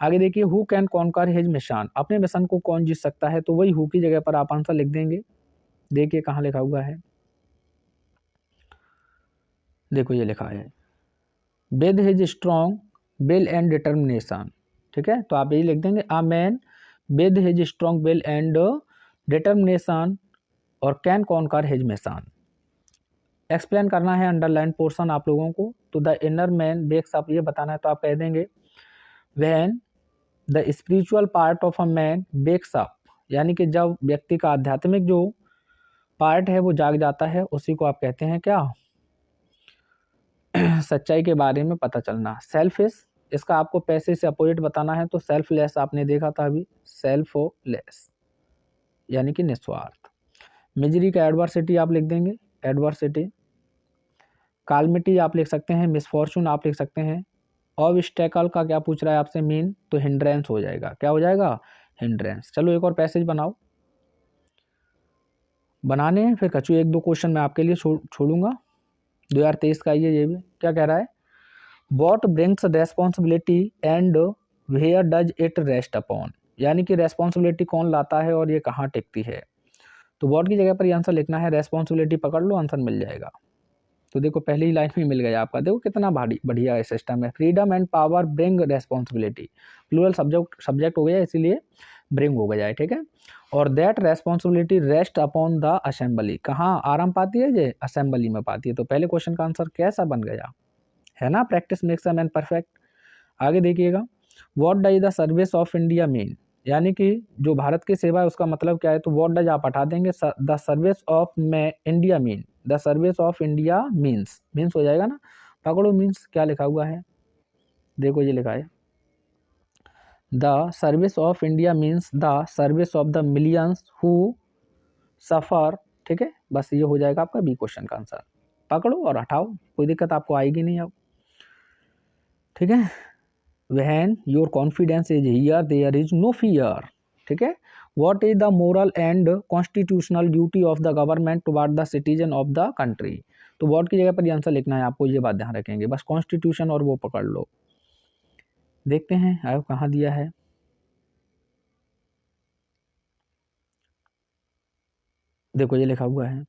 आगे देखिए, who can conquer his mission, अपने मिशन को कौन जीत सकता है, तो वही हु की जगह पर आप आंसर लिख देंगे। देखिए कहाँ लिखा हुआ है, देखो ये लिखा है with his strong will and determination, ठीक है, तो आप यही लिख देंगे, a man with his strong will and determination और can conquer his mission. Explain करना है अंडरलाइन पोर्शन आप लोगों को, तो the inner man wakes up, ये बताना है, तो आप कह देंगे when the spiritual part of a man wakes up, यानी कि जब व्यक्ति का आध्यात्मिक जो पार्ट है वो जाग जाता है, उसी को आप कहते हैं क्या, सच्चाई के बारे में पता चलना। सेल्फिश, इसका आपको पैसे से अपोजिट बताना है, तो सेल्फलेस आपने देखा था अभी, सेल्फलेस यानी कि निस्वार्थ। मिजरी का एडवर्सिटी आप लिख देंगे, एडवर्सिटी। कालमिटी आप लिख सकते हैं, मिसफॉर्चून आप लिख सकते हैं। ऑब्स्टेकल का क्या पूछ रहा है आपसे, मीन, तो हिंड्रेंस हो जाएगा, क्या हो जाएगा, हिंड्रेंस। चलो एक और पैसेज बनाओ, बनाने हैं फिर कचू, एक दो क्वेश्चन मैं आपके लिए छोड़ूंगा। 2023 का ये भी क्या कह रहा है, what brings responsibility and where does it rest upon, यानी कि रेस्पॉन्सिबिलिटी कौन लाता है और ये कहाँ टिकती है। तो वॉट की जगह पर ये आंसर लिखना है, रेस्पॉन्सिबिलिटी पकड़ लो, आंसर मिल जाएगा। तो देखो पहली ही लाइन में मिल गया आपका, देखो कितना बढ़िया है सिस्टम है। Freedom and power bring responsibility, plural subject हो गया इसीलिए ब्रिंग हो जाए, ठीक है। और that responsibility rest upon the assembly, कहाँ आराम पाती है ये, असेंबली में पाती है। तो पहले क्वेश्चन का आंसर कैसा बन गया, है ना, practice makes a man perfect. आगे देखिएगा, what does the service of India mean, यानी कि जो भारत की सेवा है उसका मतलब क्या है। तो व्हाट डज आप हटा देंगे, द सर्विस ऑफ में India mean, the service of India means हो जाएगा ना। पकड़ो मीन्स क्या लिखा हुआ है, देखो ये लिखा है, the service of India means the service of the millions who suffer, ठीक है। बस ये हो जाएगा आपका बी क्वेश्चन का आंसर। पकड़ो और हटाओ, कोई दिक्कत आपको आएगी नहीं अब, ठीक है। When your confidence is here, there is no fear, ठीक है। What is the moral and constitutional duty of the government toward the citizen of the country, तो what की जगह पर ये आंसर लिखना है आपको, ये बात ध्यान रखेंगे, बस कॉन्स्टिट्यूशन और वो पकड़ लो। देखते हैं आयोग कहाँ दिया है, देखो ये लिखा हुआ है।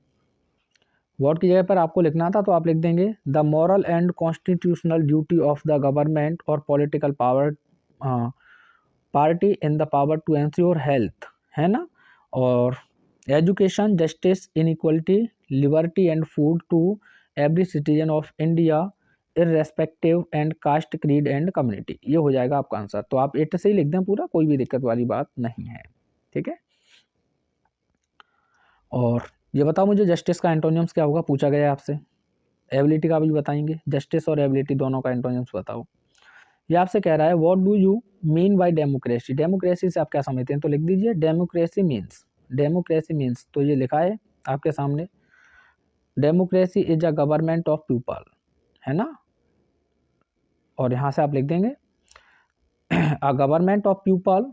वॉट की जगह पर आपको लिखना था तो आप लिख देंगे the moral and constitutional duty of the government और political power party in the power to ensure health, है ना, और education, justice, inequality, liberty and food to every citizen of India irrespective and caste, creed and community, ये हो जाएगा आपका आंसर। तो आप 8 से ही लिख दें पूरा, कोई भी दिक्कत वाली बात नहीं है, ठीक है। और ये बताओ मुझे जस्टिस का एंटोनियम्स क्या होगा, पूछा गया है आपसे। एबिलिटी का भी बताएंगे, जस्टिस और एबिलिटी दोनों का एंटोनियम्स बताओ। ये आपसे कह रहा है what do you mean bye democracy, democracy से आप क्या समझते हैं, तो लिख दीजिए डेमोक्रेसी मीन्स, तो ये लिखा है आपके सामने, democracy is a government of people, है ना, और यहाँ से आप लिख देंगे a government of people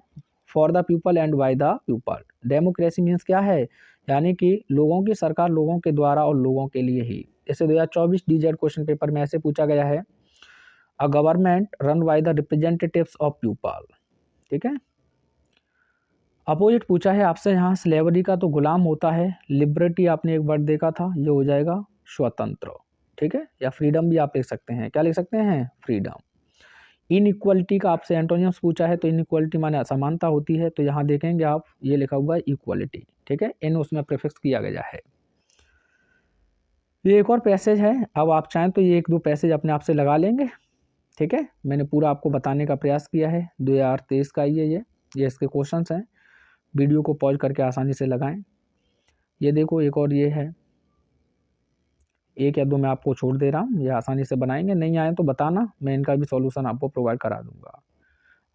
for the people and by the people. Democracy means क्या है, यानी कि लोगों की सरकार लोगों के द्वारा और लोगों के लिए ही। इसे 2024 डीजेड क्वेश्चन पेपर में ऐसे पूछा गया है, a government run by the representatives of people, ठीक है। अपोजिट पूछा है आपसे यहाँ स्लेवरी का, तो गुलाम होता है, लिबर्टी आपने एक वर्ड देखा था, ये हो जाएगा स्वतंत्र, ठीक है, या फ्रीडम भी आप लिख सकते हैं, क्या लिख सकते हैं, फ्रीडम। इनइक्वलिटी का आपसे एंटोनियम्स पूछा है, तो इनइक्वलिटी माने असमानता होती है, तो यहाँ देखेंगे आप ये लिखा हुआ है इक्वलिटी, ठीक है, इन उसमें प्रीफिक्स किया गया है। ये एक और पैसेज है, अब आप चाहें तो ये 1-2 पैसेज अपने आप से लगा लेंगे, ठीक है। मैंने पूरा आपको बताने का प्रयास किया है, 2023 का ये इसके क्वेश्चंस हैं, वीडियो को पॉज करके आसानी से लगाएं। ये देखो एक और ये है, 1 या 2 मैं आपको छोड़ दे रहा हूँ, ये आसानी से बनाएंगे, नहीं आए तो बताना, मैं इनका भी सॉल्यूशन आपको प्रोवाइड करा दूंगा।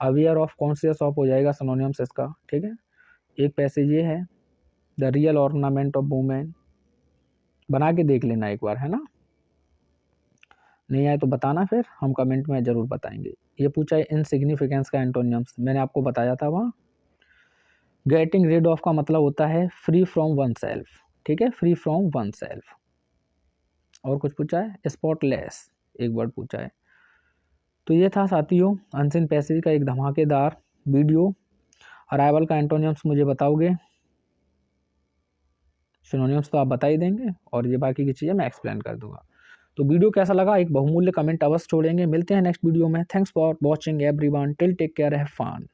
अवेयर ऑफ, कॉन्शियस ऑफ हो जाएगा सिनोनिम्स इसका, ठीक है। एक पैसेज ये है, the real ornament of women, बना के देख लेना एक बार, है ना, नहीं आए तो बताना, फिर हम कमेंट में ज़रूर बताएंगे। ये पूछा है इनसिग्निफिकेंस का एंटोनियम्स, मैंने आपको बताया था वहाँ। गेटिंग रिड ऑफ का मतलब होता है फ्री फ्रॉम वन सेल्फ, ठीक है, फ्री फ्रॉम वन सेल्फ। और कुछ पूछा है, स्पॉटलेस एक वर्ड पूछा है। तो ये था साथियों अनसीन पैसेज का एक धमाकेदार वीडियो। अराइवल का एंटोनियम्स मुझे बताओगे, सिनोनिम्स तो आप बता ही देंगे, और ये बाकी की चीज़ें मैं एक्सप्लेन कर दूंगा। तो वीडियो कैसा लगा एक बहुमूल्य कमेंट अवश्य छोड़ेंगे। मिलते हैं नेक्स्ट वीडियो में। Thanks for watching everyone, till take care, have fun.